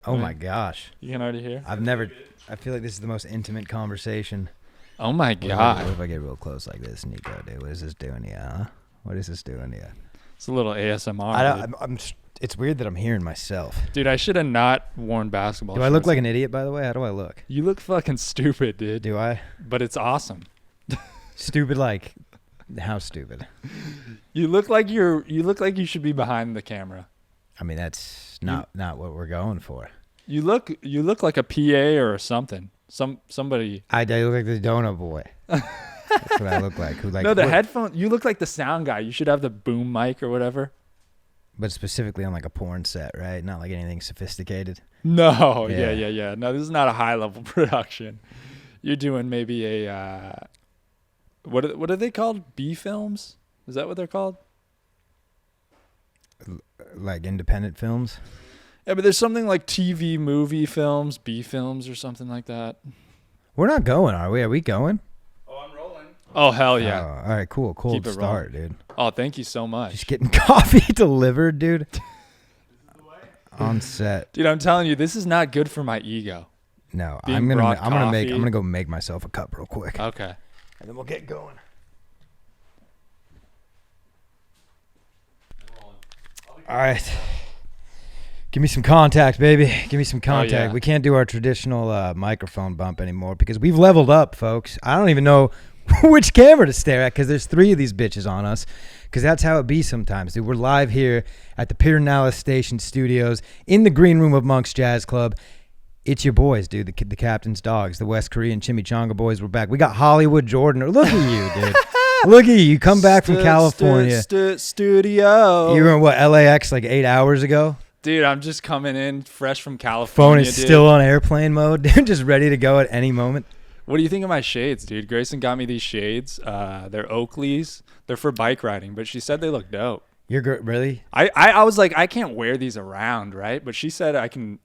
Oh my gosh. You can already hear? I feel like this is the most intimate conversation. Oh my What God. if I get real close like this, Niko, dude? What is this doing here, huh? What is this doing here? It's a little ASMR. It's weird that I'm hearing myself. Dude, I should have not worn basketball Do I look shorts. like an idiot, by the way? How do I look? You look fucking stupid, dude. Do I? But it's awesome. Stupid like, how stupid? You look like you should be behind the camera. I mean, that's not what we're going for. You look like a PA or something. Somebody. I look like the donut boy. That's what I look like. No, the headphone. You look like the sound guy. You should have the boom mic or whatever. But specifically on like a porn set, right? Not like anything sophisticated. No, Yeah. yeah. No, this is not a high level production. You're doing maybe a what are they called? B films? Is that what they're called? Like independent films. Yeah, but there's something like TV movie films, B films, or something like that. We're not going, are we? Are we going? Oh, I'm rolling. Oh, hell yeah. Oh, all right, cool. Cold Keep it start, dude. Oh, thank you so much. Just getting coffee delivered, dude. On set. Dude, I'm telling you, this is not good for my ego. No, Being I'm brought gonna go make myself a cup real quick. Okay. And then we'll get going. All right. Give me some contact, baby. Give me some contact. yeah. We can't do our traditional microphone bump anymore because we've leveled up, folks. I don't even know which camera to stare at because there's 3 of these bitches on us because that's how it be sometimes, dude. We're live here at the Pedernales Station Studios in the green room of Monk's Jazz Club. It's your boys, dude, the captain's dogs, the West Korean Chimichanga boys. We're back. We got Hollywood Jordan. Look at you, dude. Look at you. You come back from California. Studio. You were in, what, LAX like 8 hours ago? Dude, I'm just coming in fresh from Phone California, is dude. still on airplane mode, dude, just ready to go at any moment. What do you think of my shades, dude? Grayson got me these shades. They're Oakleys. They're for bike riding, but she said they look dope. You're good, really? I was like, I can't wear these around, right? But she said I can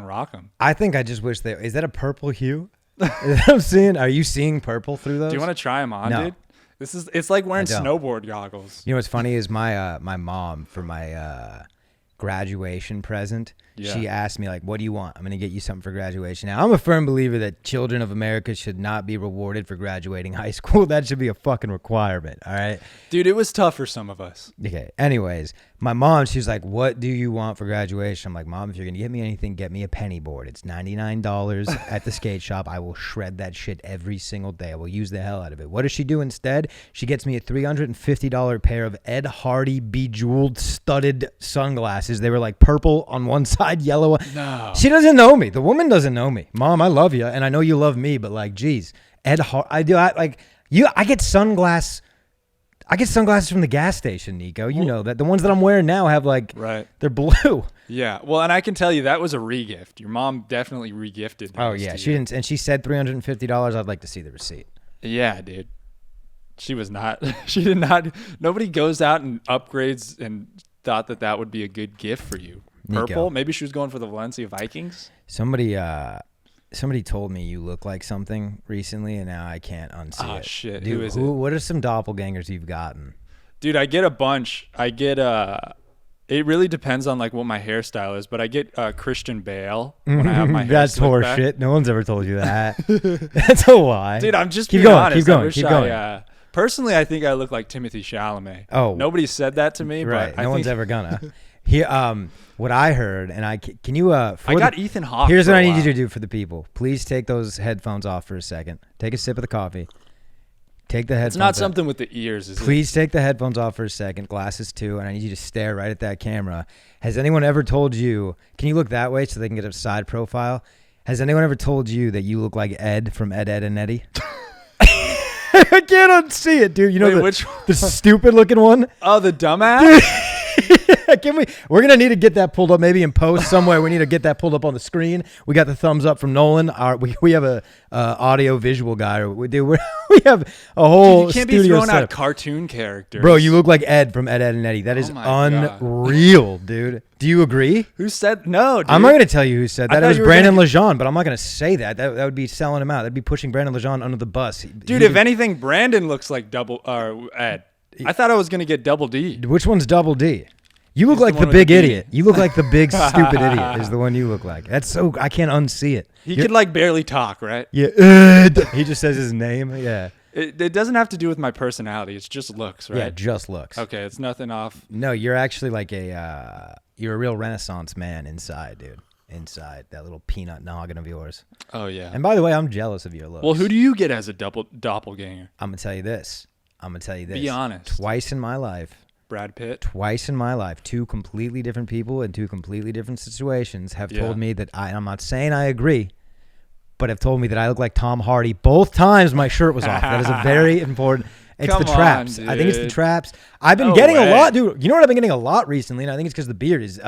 rock them. I think I just wish is that a purple hue? Is that what I'm seeing? Are you seeing purple through those? Do you want to try them on, No. dude? It's like wearing I don't. snowboard goggles. You know what's funny is my mom for my graduation present. Yeah. She asked me like, "What do you want? I'm gonna get you something for graduation." Now I'm a firm believer that children of America should not be rewarded for graduating high school. That should be a fucking requirement. All right. Dude, it was tough for some of us. Okay. Anyways, my mom, she's like, "What do you want for graduation?" I'm like, "Mom, if you're gonna get me anything, get me a penny board. It's $99 at the skate shop. I will shred that shit every single day. I will use the hell out of it." What does she do instead? She gets me a $350 pair of Ed Hardy bejeweled studded sunglasses. They were like purple on one side, yellow. No. She doesn't know me. The woman doesn't know me. Mom, I love you, and I know you love me, but like, geez, Ed Hardy. I get sunglasses. I get sunglasses from the gas station, Niko. You know that. The ones that I'm wearing now have like, Right. they're blue. Yeah. Well, and I can tell you that was a regift. Your mom definitely regifted. Oh, those yeah. to She you. didn't, and she said $350. I'd like to see the receipt. Yeah, dude. She was not. She did not. Nobody goes out and upgrades and thought that would be a good gift for you. Purple? Niko. Maybe she was going for the Valencia Vikings. Somebody told me you look like something recently, and now I can't unsee Oh, it. shit. Dude, Who is it? What are some doppelgangers you've gotten? Dude, I get a bunch. I get it really depends on like what my hairstyle is, but I get Christian Bale when I have my hair That's slicked back. horseshit. No one's ever told you that. That's a lie. Dude, I'm just keep being going. honest. Keep going. I wish Keep going. Personally, I think I look like Timothy Chalamet. Oh. Nobody said that to me, Right. but No I one's think ever gonna. Here, what I heard, and can you? I got Ethan Hawke. Here's for what a I need while. you to do for the people. Please take those headphones off for a second. Take a sip of the coffee. Take the headphones. It's not off. something with the ears, is it? Please take the headphones off for a second. Glasses too, and I need you to stare right at that camera. Has anyone ever told you? Can you look that way so they can get a side profile? Has anyone ever told you that you look like Ed from Ed, Edd and Eddy? I can't unsee it, dude. You know Wait, the stupid looking one. Oh, the dumbass? We're gonna need to get that pulled up maybe in post somewhere. We need to get that pulled up on the screen. We got the thumbs up from Nolan. We have a audio visual guy. We have a whole Dude, you can't be studio throwing setup. out cartoon characters. Bro, you look like Ed from Ed, Edd and Eddy. That is my God. unreal, dude. Do you agree? Who said no, dude? I'm not gonna tell you who said I that. It thought was you were Brandon gonna- Lejeune, but I'm not gonna say that. That would be selling him out. That'd be pushing Brandon Lejeune under the bus. Dude, if anything, Brandon looks like Ed. I thought I was gonna get Double D. Which one's Double D? You look He's the like one the with big the beanie. idiot. You look like the big stupid idiot is the one you look like. That's so I can't unsee it. He could like barely talk, right? Yeah. He just says his name. Yeah. It doesn't have to do with my personality. It's just looks, right? Yeah, just looks. Okay, it's nothing off. No, you're actually like you're a real Renaissance man inside, dude. Inside that little peanut noggin of yours. Oh yeah. And by the way, I'm jealous of your looks. Well, who do you get as a doppelganger? I'm gonna tell you this. Be honest. Twice in my life. Brad Pitt. Twice in my life, two completely different people in two completely different situations have told me that I'm not saying I agree, but have told me that I look like Tom Hardy. Both times my shirt was off. That is a very important. It's Come the traps. on, I think it's the dude. traps. I've been No getting way. a lot, dude. You know what I've been getting a lot recently, and I think it's because the beard is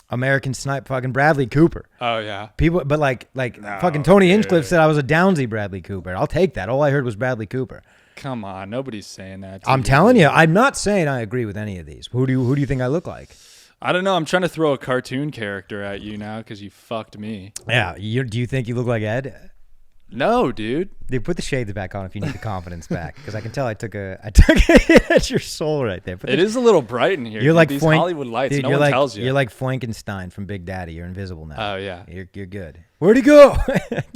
American Snipe fucking Bradley Cooper. Oh yeah. People, but like No, fucking Tony dude. Hinchcliffe said I was a Downsy Bradley Cooper. I'll take that. All I heard was Bradley Cooper. Come on, nobody's saying that. to I'm you, telling dude. you, I'm not saying I agree with any of these. Who do you think I look like? I don't know. I'm trying to throw a cartoon character at you now because you fucked me. Yeah, do you think you look like Ed? No, dude. Dude, put the shades back on if you need the confidence back, because I can tell I took a hit at your soul right there. It is a little bright in here. You're dude. like these Frank- Hollywood lights. Dude, No you're one like, tells you. You're like Frankenstein from Big Daddy. You're invisible now. Oh yeah. You're good. Where'd he go?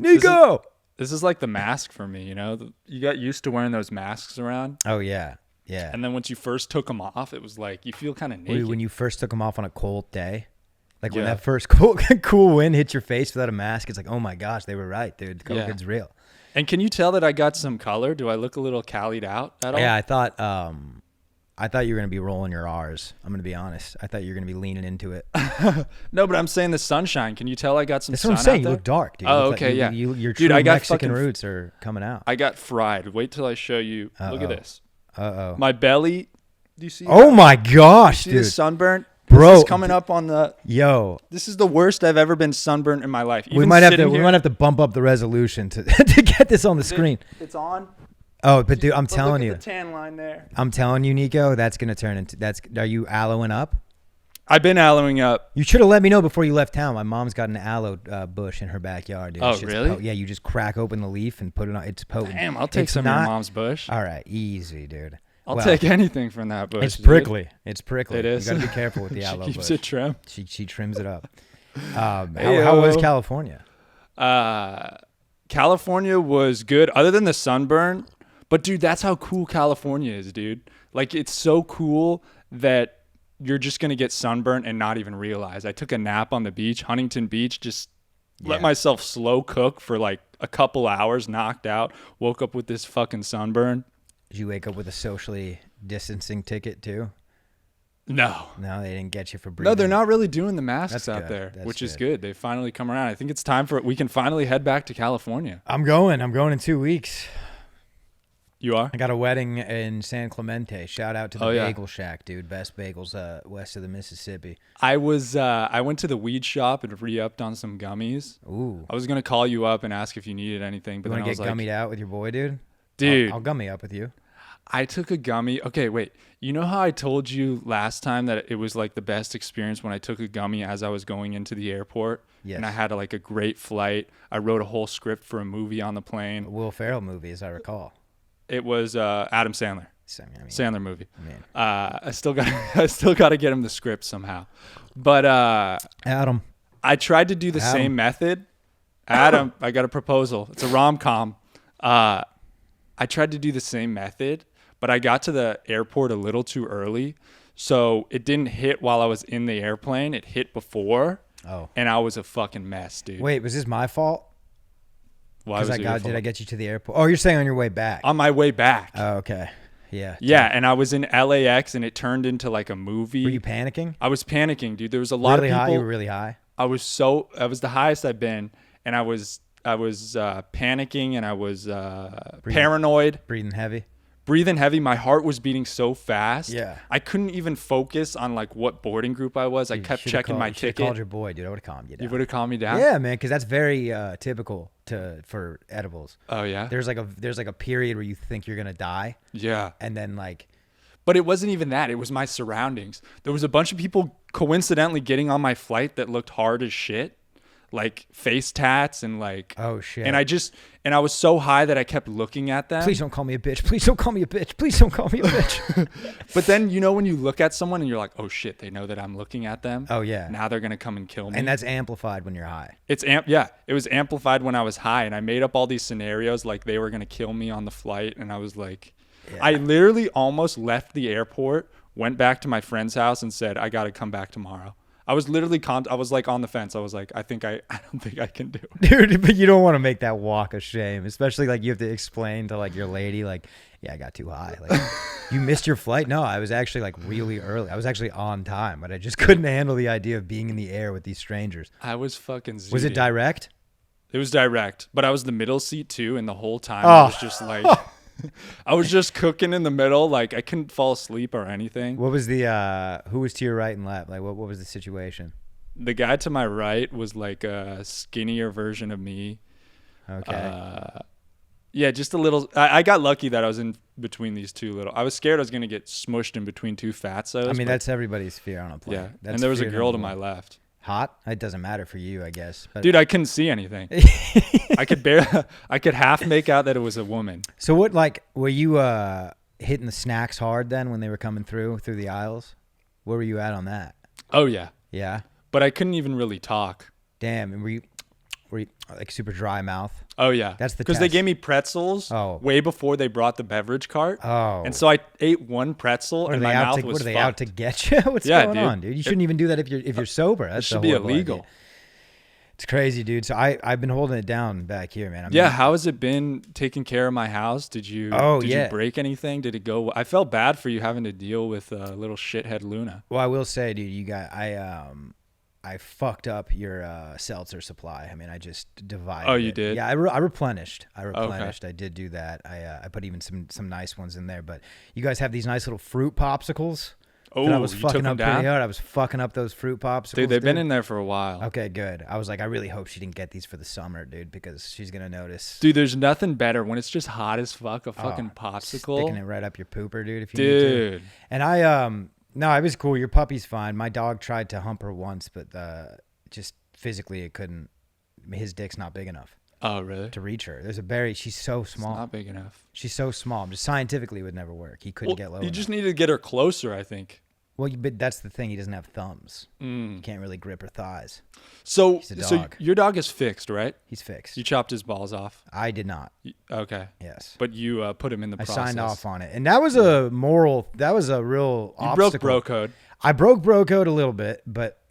Niko. This is like the mask for me. You know, you got used to wearing those masks around, Oh yeah, yeah. and then once you first took them off, it was like you feel kind of naked. When you first took them off on a cold day, like when Yeah. that first cool wind hit your face without a mask, it's like, oh my gosh, they were right, dude. The Yeah. COVID's real. And can you tell that I got some color? Do I look a little Cali'd out at all? Yeah, I thought you were gonna be rolling your R's. I'm gonna be honest. I thought you were gonna be leaning into it. No, but I'm saying the sunshine. Can you tell I got some That's sun what I'm saying. out You there? look dark, dude. Oh, You look okay, yeah. Your Dude, true I got Mexican fucking- roots are coming out. I got fried. Wait till I show you. Look at this. Uh-oh. My belly. Do you see? Oh that? my gosh, See dude. this sunburn? Bro, This is coming up on the. Yo, This is the worst I've ever been sunburned in my life. we Even might have to sitting we here- might have to bump up the resolution to to get this on the screen. It's on. Oh, but dude, I'm But telling look you. at the tan line there. I'm telling you, Niko, that's gonna turn into Are you aloeing up? I've been aloeing up. You should have let me know before you left town. My mom's got an aloe bush in her backyard, dude. Oh, Shit's really? Yeah, you just crack open the leaf and put it on. It's potent. Damn, I'll take It's some of not- your mom's bush. All right, easy, dude. I'll Well, take anything from that bush. It's dude. prickly. It's prickly. It is. You got to be careful with the She aloe keeps bush. it trim. She trims it up. How was Heyo. California? California was good, other than the sunburn. But dude, that's how cool California is, dude. Like it's so cool that you're just gonna get sunburnt and not even realize. I took a nap on the beach, Huntington Beach, just let Yeah. myself slow cook for like a couple hours, knocked out, woke up with this fucking sunburn. Did you wake up with a socially distancing ticket too? No. No, they didn't get you for breathing. No, they're not really doing the masks That's out good. there, That's which is good. good. They've finally come around. I think it's time for we can finally head back to California. I'm going in 2 weeks. You are? I got a wedding in San Clemente. Shout out to the Oh, yeah. Bagel Shack, dude. Best bagels west of the Mississippi. I went to the weed shop and re-upped on some gummies. Ooh. I was gonna call you up and ask if you needed anything, but You then want I to was get like, gummied out with your boy, dude? dude, I'll gummy up with you. I took a gummy. Okay, wait. You know how I told you last time that it was like the best experience when I took a gummy as I was going into the airport? Yes. And I had like a great flight. I wrote a whole script for a movie on the plane. Will Ferrell movie, as I recall. It was Adam Sandler. Sandler movie. I mean, I still got to get him the script somehow. But Adam. I tried to do the Adam. same method. Adam, I got a proposal. It's a rom-com. I tried to do the same method, but I got to the airport a little too early. So it didn't hit while I was in the airplane. It hit before. Oh. And I was a fucking mess, dude. Wait, was this my fault? Why Because was it your did fault? I get you to the airport? Oh, you're saying on your way back. On my way back. Oh, okay. Yeah. Yeah, and I was in LAX and it turned into like a movie. Were you panicking? I was panicking, dude. There was a lot Really of people. high? You were really high? I was the highest I've been, and I was panicking and I was paranoid, Breathing heavy? breathing heavy. My heart was beating so fast. Yeah. I couldn't even focus on like what boarding group I was. I kept checking my You should've ticket. called your boy, dude. I would have calmed you down. You would have calmed me down. Yeah, man, because that's very typical for edibles. Oh yeah. There's like a period where you think you're gonna die, Yeah. and then like But it wasn't even that. It was my surroundings. There was a bunch of people coincidentally getting on my flight that looked hard as shit. like face tats and like, Oh shit. and I was so high that I kept looking at them. Please don't call me a bitch. Please don't call me a bitch. Please don't call me a bitch. But then, you know, when you look at someone and you're like, oh shit, they know that I'm looking at them. Oh yeah. Now they're going to come and kill me. And that's amplified when you're high. Yeah, it was amplified when I was high, and I made up all these scenarios like they were going to kill me on the flight. And I was like, I literally almost left the airport, went back to my friend's house and said, I got to come back tomorrow. I was literally I was like on the fence. I was like, I don't think I can do it. Dude, but you don't want to make that walk of shame, especially like you have to explain to like your lady, like, yeah, I got too high. Like, you missed your flight? No, I was actually like really early. I was actually on time, but I just couldn't handle the idea of being in the air with these strangers. I was fucking zooted. Was it direct? It was direct, but I was the middle seat too, and the whole time I was just like, I was just cooking in the middle. Like I couldn't fall asleep or anything. What was the, who was to your right and left? Like what was the situation? The guy to my right was like a skinnier version of me. Okay. Yeah, just a little. I got lucky that I was in between these two little. I was scared I was going to get smushed in between two fatzos. I mean, that's everybody's fear on a plane. Yeah, That's and there was a fear girl to number my one. left. Hot? It doesn't matter for you, I guess. But Dude, I couldn't see anything. I could half make out that it was a woman. So what, like, were you hitting the snacks hard then when they were coming through the aisles? Where were you at on that? Oh yeah, Yeah. but I couldn't even really talk. Damn. And were you like super dry mouth? Oh yeah, That's the because they test. gave me pretzels way before they brought the beverage cart. Oh. And so I ate one pretzel and my mouth was What are they fucked. out to get you? What's going on, dude? You shouldn't even do that if you're sober. That's It should the be horrible illegal. idea. It's crazy, dude. So I've been holding it down back here, man. Yeah, how has it been taking care of my house? Did you break anything? Did it go? I felt bad for you having to deal with little shithead Luna. Well, I will say, dude, I fucked up your seltzer supply. I mean, I just divided. Oh, you it. did? Yeah, I replenished. Okay. I did do that. I put even some nice ones in there. But you guys have these nice little fruit popsicles. Oh, that I was you fucking took them up pretty down? hard. I was fucking up those fruit popsicles. Dude, they've been in there for a while. Okay, good. I was like, I really hope she didn't get these for the summer, dude, because she's gonna notice. Dude, there's nothing better when it's just hot as fuck. A fucking popsicle. Sticking it right up your pooper, dude. If you need to. Dude. And no, it was cool. Your puppy's fine. My dog tried to hump her once, but just physically it couldn't. His dick's not big enough Oh, really? to reach her. She's so small. It's not big enough. She's so small. Just scientifically it would never work. He couldn't get low You enough. just need to get her closer, I think. Well, but that's the thing. He doesn't have thumbs. You can't really grip her thighs. So, He's a so dog. your dog is fixed, right? He's fixed. You chopped his balls off. I did not. Okay. Yes. But you put him in the I process. signed off on it. And that was a real You obstacle. broke bro code. I broke bro code a little bit, but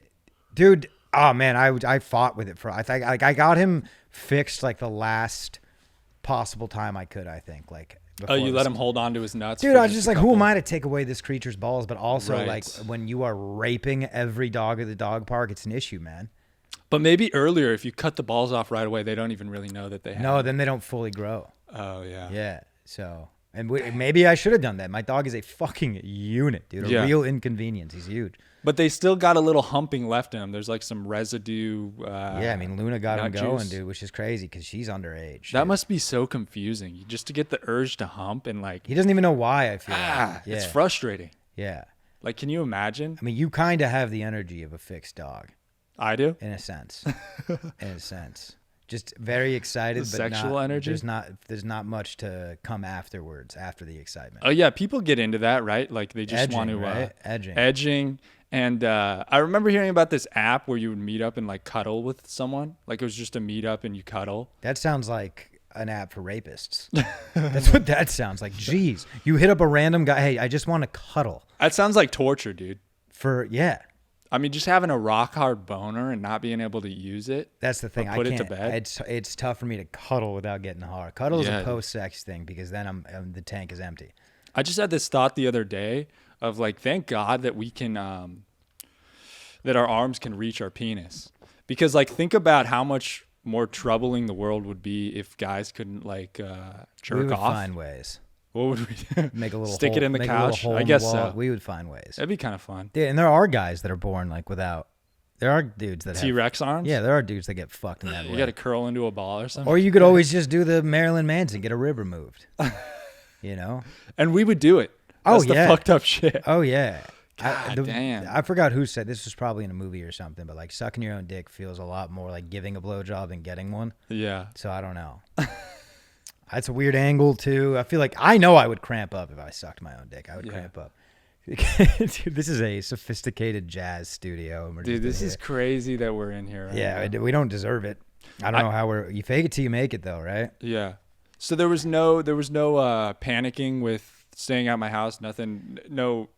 dude, oh man, I fought with it I got him fixed like the last possible time I could, I think. Like Oh, you before let him hold on to his nuts? Dude, for I was just a like, who couple- am I to take away this creature's balls? But also, Right. like, when you are raping every dog at the dog park, it's an issue, man. But maybe earlier, if you cut the balls off right away, they don't even really know that they have. No, then they don't fully grow. Oh, yeah. Yeah, so... And maybe I should have done that. My dog is a fucking unit, dude. A real inconvenience. He's huge. But they still got a little humping left in them. There's like some residue. Yeah, I mean, Luna got him nut going, juice. dude, which is crazy because she's underage. That dude. must be so confusing. Just to get the urge to hump and like. He doesn't even know why, I feel like. Yeah. It's frustrating. Yeah. Like, can you imagine? I mean, you kind of have the energy of a fixed dog. I do. In a sense. In a sense. Just very excited, The but sexual not, energy? There's not much to come afterwards, after the excitement. Oh yeah, people get into that, right? Like they just Edging, want to right? Edging. edging. And I remember hearing about this app where you would meet up and like cuddle with someone. Like it was just a meet up and you cuddle. That sounds like an app for rapists. That's what that sounds like. Jeez. You hit up a random guy, hey, I just want to cuddle. That sounds like torture, dude. Yeah. I mean, just having a rock hard boner and not being able to use it. That's the thing. Put I it to can't. bed? It's tough for me to cuddle without getting hard. Cuddle is Yeah, a dude. post-sex thing because then the tank is empty. I just had this thought the other day of like, thank God that we can, that our arms can reach our penis. Because like, think about how much more troubling the world would be if guys couldn't like jerk We would off. find ways. What would we do? Make a little Stick hole, it in the make a little couch? hole I in guess the wall. so. We would find ways. That'd be kind of fun. Yeah, and there are guys that are born like without. There are dudes that have T-Rex arms? Yeah, there are dudes that get fucked in that You way. got to curl into a ball or something. Or you could always just do the Marilyn Manson, get a rib removed. You know? And we would do it. Oh, That's yeah. the fucked up shit. Oh yeah. God damn. I forgot who said this was probably in a movie or something, but like sucking your own dick feels a lot more like giving a blowjob than getting one. Yeah. So I don't know. That's a weird angle too. I feel like I know I would cramp up if I sucked my own dick. I would cramp up. Dude, this is a sophisticated jazz studio. And Dude, this is crazy that we're in here. Right now. We don't deserve it. I don't know how you fake it till you make it though, right? Yeah. So there was no panicking with staying at my house. Nothing. No.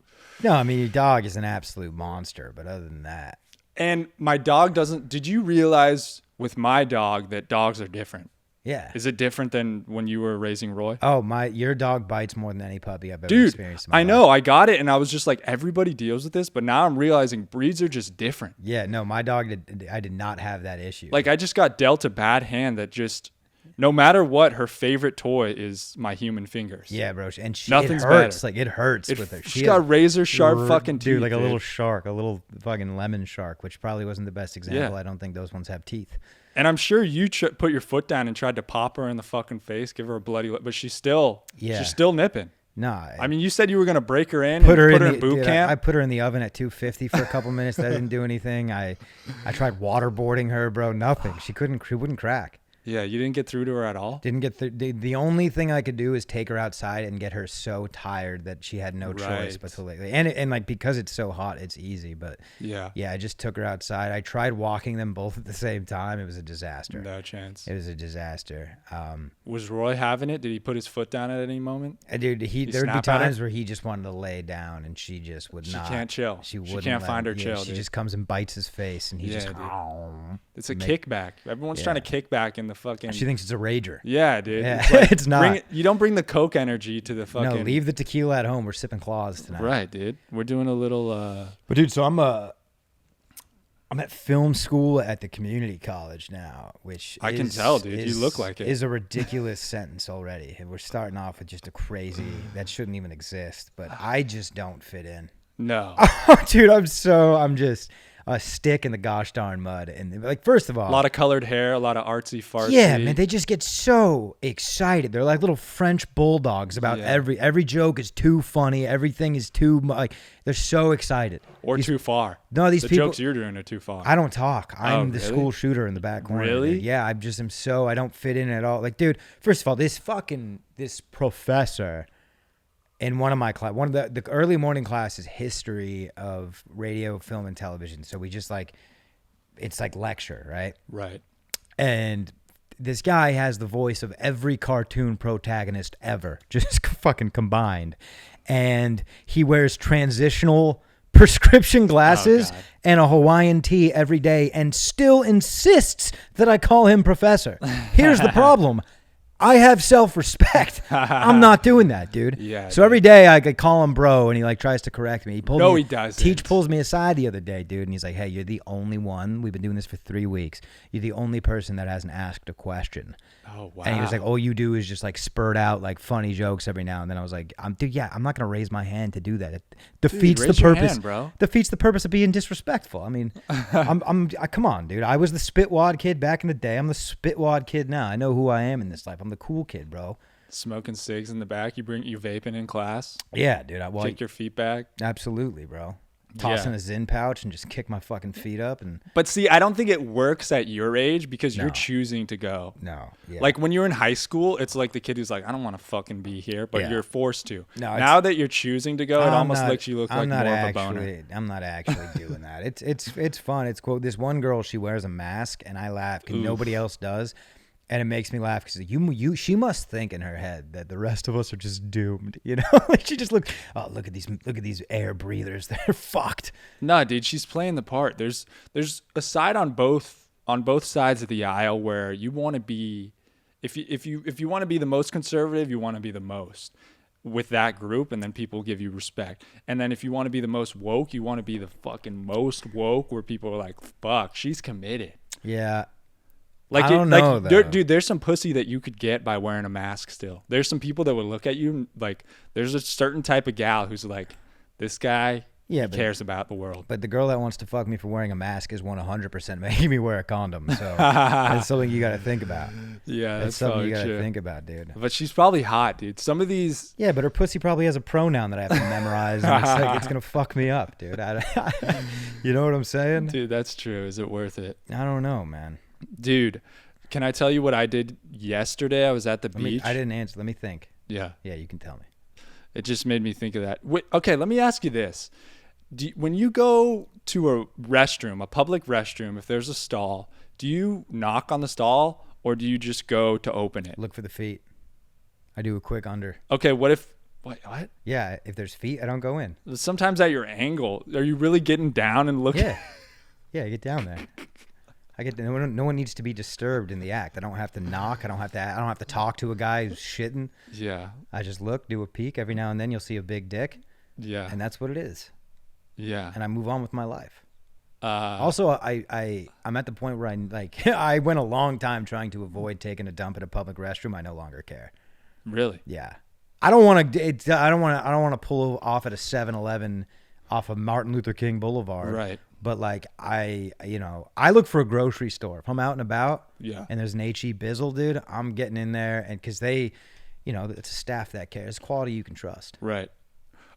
No, I mean your dog is an absolute monster, but other than that, and my dog doesn't. Did you realize with my dog that dogs are different? Yeah. Is it different than when you were raising Roy? Oh, your dog bites more than any puppy I've ever experienced in my life. I know. I got it, and I was just like, everybody deals with this, but now I'm realizing breeds are just different. Yeah, no, my dog I did not have that issue. Like I just got dealt a bad hand that just, no matter what, her favorite toy is my human fingers. Yeah, bro, and Nothing's it hurts. better. Like it hurts with her. She's got razor sharp fucking teeth, dude, like a little shark, a little fucking lemon shark, which probably wasn't the best example. Yeah. I don't think those ones have teeth. And I'm sure you put your foot down and tried to pop her in the fucking face, give her a bloody lip, but she's still nipping. Nah. I mean, you said you were going to break her in put her in boot camp. I put her in the oven at 250 for a couple minutes. That didn't do anything. I tried waterboarding her, bro. Nothing. She wouldn't crack. Yeah, you didn't get through to her at all? Didn't get through. The only thing I could do is take her outside and get her so tired that she had no choice but to and like because it's so hot, it's easy. But yeah, I just took her outside. I tried walking them both at the same time. It was a disaster. No chance. It was a disaster. Was Roy having it? Did he put his foot down at any moment? Dude, there would be times where he just wanted to lay down and she just would not. She can't chill. She can't find her chill. She just comes and bites his face and he just. It's a kickback. Everyone's trying to kick back in the fucking. She thinks it's a rager. Yeah, dude. Yeah. Like, it's not. You don't bring the Coke energy to the fucking. No, leave the tequila at home. We're sipping Claws tonight. Right, dude. We're doing a little. But dude, so I'm at film school at the community college now, which I can tell, dude. You look like it. Is a ridiculous sentence already. And we're starting off with just a crazy that shouldn't even exist. But I just don't fit in. No, dude. I'm just a stick in the gosh darn mud. And like, first of all, a lot of colored hair, a lot of artsy fartsy. Yeah, man, they just get so excited. They're like little French bulldogs about every joke is too funny. Everything is too like they're so excited or too far. No, the people, jokes you're doing are too far. I don't talk. I'm the school shooter in the back corner. Really? Dude. Yeah, I don't fit in at all. Like, dude, first of all, this professor. In one of my class, one of the early morning classes, history of radio, film, and television. So we just it's like lecture, right? Right. And this guy has the voice of every cartoon protagonist ever, just fucking combined. And he wears transitional prescription glasses and a Hawaiian tee every day and still insists that I call him professor. Here's the problem. I have self-respect. I'm not doing that, dude. Yeah. So every day I could call him bro, and he tries to correct me. He doesn't. Teach pulls me aside the other day, dude, and he's like, "Hey, you're the only one. We've been doing this for 3 weeks. You're the only person that hasn't asked a question." Oh wow. And he was like, "All you do is just like spurt out like funny jokes every now and then." I was like, I'm not gonna raise my hand to do that. It defeats the purpose, bro. Defeats the purpose of being disrespectful. I mean, come on, dude. I was the spitwad kid back in the day. I'm the spitwad kid now. I know who I am in this life. I'm the cool kid, bro. Smoking cigs in the back. You vaping in class. Yeah, dude. Take your feet back. Absolutely, bro. Tossing a Zyn pouch and just kick my fucking feet up. But see, I don't think it works at your age because you're choosing to go. No. Yeah. Like when you're in high school, it's like the kid who's like, I don't want to fucking be here, but you're forced to. No, now that you're choosing to go, it almost makes you look like more of a boner. I'm not actually doing that. It's fun. It's cool. This one girl, she wears a mask and I laugh because nobody else does. And it makes me laugh because she must think in her head that the rest of us are just doomed, you know? Like she just look at these air breathers, they're fucked. No, dude, she's playing the part. There's a side on both sides of the aisle where you want to be, if you want to be the most conservative, you want to be the most with that group, and then people give you respect. And then if you want to be the most woke, you want to be the fucking most woke, where people are like, "Fuck, she's committed." Yeah. Like, I don't know, though. Dude, there's some pussy that you could get by wearing a mask still. There's some people that would look at you like, there's a certain type of gal who's like, this guy, Yeah, he cares about the world. But the girl that wants to fuck me for wearing a mask is 100% making me wear a condom. So that's something you got to think about. Yeah, That's that's something you got to think about, dude. But she's probably hot, dude. Some of these. Yeah, but her pussy probably has a pronoun that I have to memorize, and it's gonna fuck me up, dude. You know what I'm saying? Dude, that's true. Is it worth it? I don't know, man. Dude, can I tell you what I did yesterday? I was at the beach. I didn't answer. Let me think. Yeah. Yeah, you can tell me. It just made me think of that. Wait, okay, let me ask you this. When you go to a restroom, a public restroom, if there's a stall, do you knock on the stall or do you just go to open it? Look for the feet. I do a quick under. Okay, what? Yeah, if there's feet, I don't go in. Sometimes at your angle. Are you really getting down and looking? Yeah. Yeah, get down there. No one needs to be disturbed in the act. I don't have to knock. I don't have to talk to a guy who's shitting. Yeah. I just look, do a peek. Every now and then you'll see a big dick. Yeah. And that's what it is. Yeah. And I move on with my life. Also, I'm at the point where I went a long time trying to avoid taking a dump at a public restroom. I no longer care. Really? Yeah. I don't want to pull off at a 7-Eleven off of Martin Luther King Boulevard. Right. But like I look for a grocery store. If I'm out and about, yeah, and there's an HE Bizzle, dude, I'm getting in there, and because they, it's a staff that cares, quality you can trust. Right.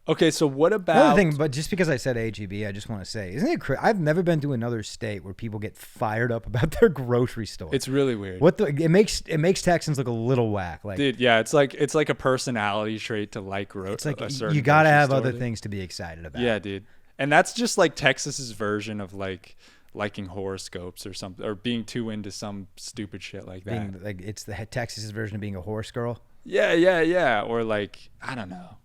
Okay, so what about another thing? But just because I said HEB, I just want to say, isn't it? I've never been to another state where people get fired up about their grocery store. It's really weird. It makes Texans look a little whack. Like, dude, yeah, it's like a personality trait to like it's like a certain. You gotta have store, other dude. things to be excited about. Yeah, dude. And that's just like Texas's version of like liking horoscopes or something, or being too into some stupid shit like that. It's the Texas's version of being a horse girl. Yeah. Or like, I don't know.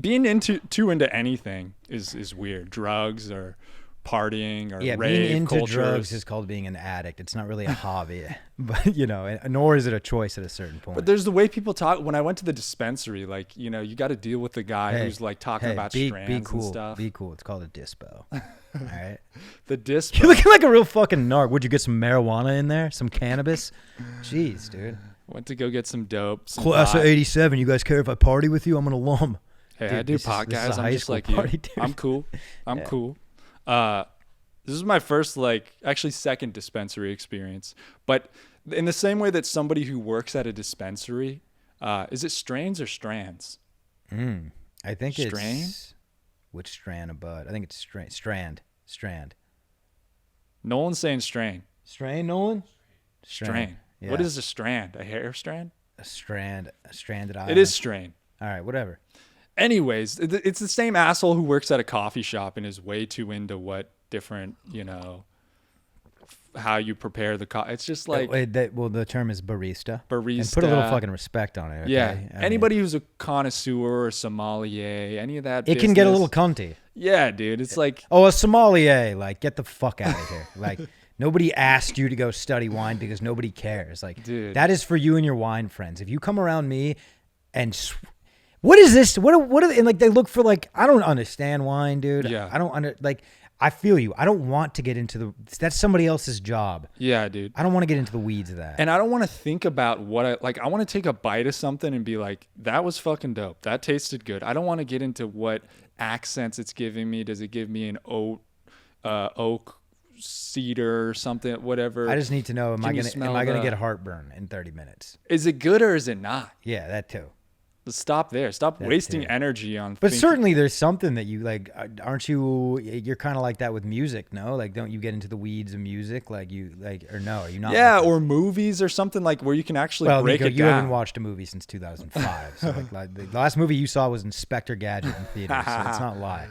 Being too into anything is weird. Drugs or partying or rave being into cultures. drugs is called being an addict. It's not really a hobby, but nor is it a choice at a certain point. But there's the way people talk. When I went to the dispensary, like, you got to deal with the guy who's like talking about strands be cool, and stuff. Be cool. It's called a dispo. All right. The dispo. You're looking like a real fucking narc. Would you get some marijuana in there? Some cannabis? Jeez, dude. Went to go get some dope. Class of '87. You guys care if I party with you? I'm an alum. Hey, dude, I do podcasts. I'm just like party, you. Dude. I'm cool. I'm cool. This is my first, second dispensary experience. But in the same way that somebody who works at a dispensary, is it strains or strands? I think it's which strand of bud? I think it's strand. Nolan's saying strain. Strain, Nolan? Strain. Yeah. What is a strand? A hair strand? A stranded eye. It is strain. All right, whatever. Anyways, it's the same asshole who works at a coffee shop and is way too into what different, how you prepare the coffee. It's just like... the term is barista. Barista. And put a little fucking respect on it, okay? Yeah. Anybody who's a connoisseur or sommelier, any of that It can get a little cunty. Yeah, dude. It's like... Oh, a sommelier. Like, get the fuck out of here. Like, nobody asked you to go study wine because nobody cares. Like, dude, that is for you and your wine friends. If you come around me and... What is this? What are they, and like they look for like, I don't understand wine, dude. Yeah. I feel you. I don't want to get into that's somebody else's job. Yeah, dude. I don't want to get into the weeds of that. And I don't want to think about what I want to take a bite of something and be like, that was fucking dope. That tasted good. I don't want to get into what accents it's giving me. Does it give me an oak cedar or something, whatever? I just need to know, am I gonna get heartburn in 30 minutes? Is it good or is it not? Yeah, that too. Let's stop there. Stop wasting energy on. But certainly, there's something that you like. Aren't you? You're kind of like that with music, no? Like, don't you get into the weeds of music, like you like, or no? Are you not? Yeah, like or movies or something like where you can actually break Niko, it you down. haven't watched a movie since 2005. So like the last movie you saw was Inspector Gadget in theaters. So it's not lie.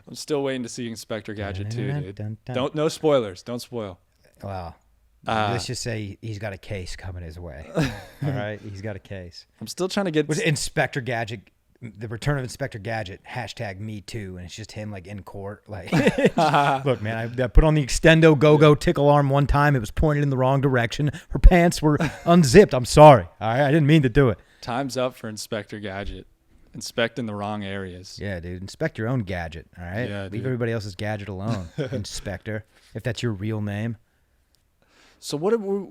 I'm still waiting to see Inspector Gadget too, dude. No spoilers. Don't spoil. Wow. Let's just say he's got a case coming his way. All right, he's got a case. I'm still trying to get Inspector Gadget, the Return of Inspector Gadget. #MeToo, and it's just him like in court. Like, look, man, I put on the extendo go-go tickle arm one time. It was pointed in the wrong direction. Her pants were unzipped. I'm sorry. All right, I didn't mean to do it. Time's up for Inspector Gadget. Inspecting the wrong areas. Yeah, dude. Inspect your own gadget. All right. Yeah, leave dude. everybody else's gadget alone, Inspector. If that's your real name. So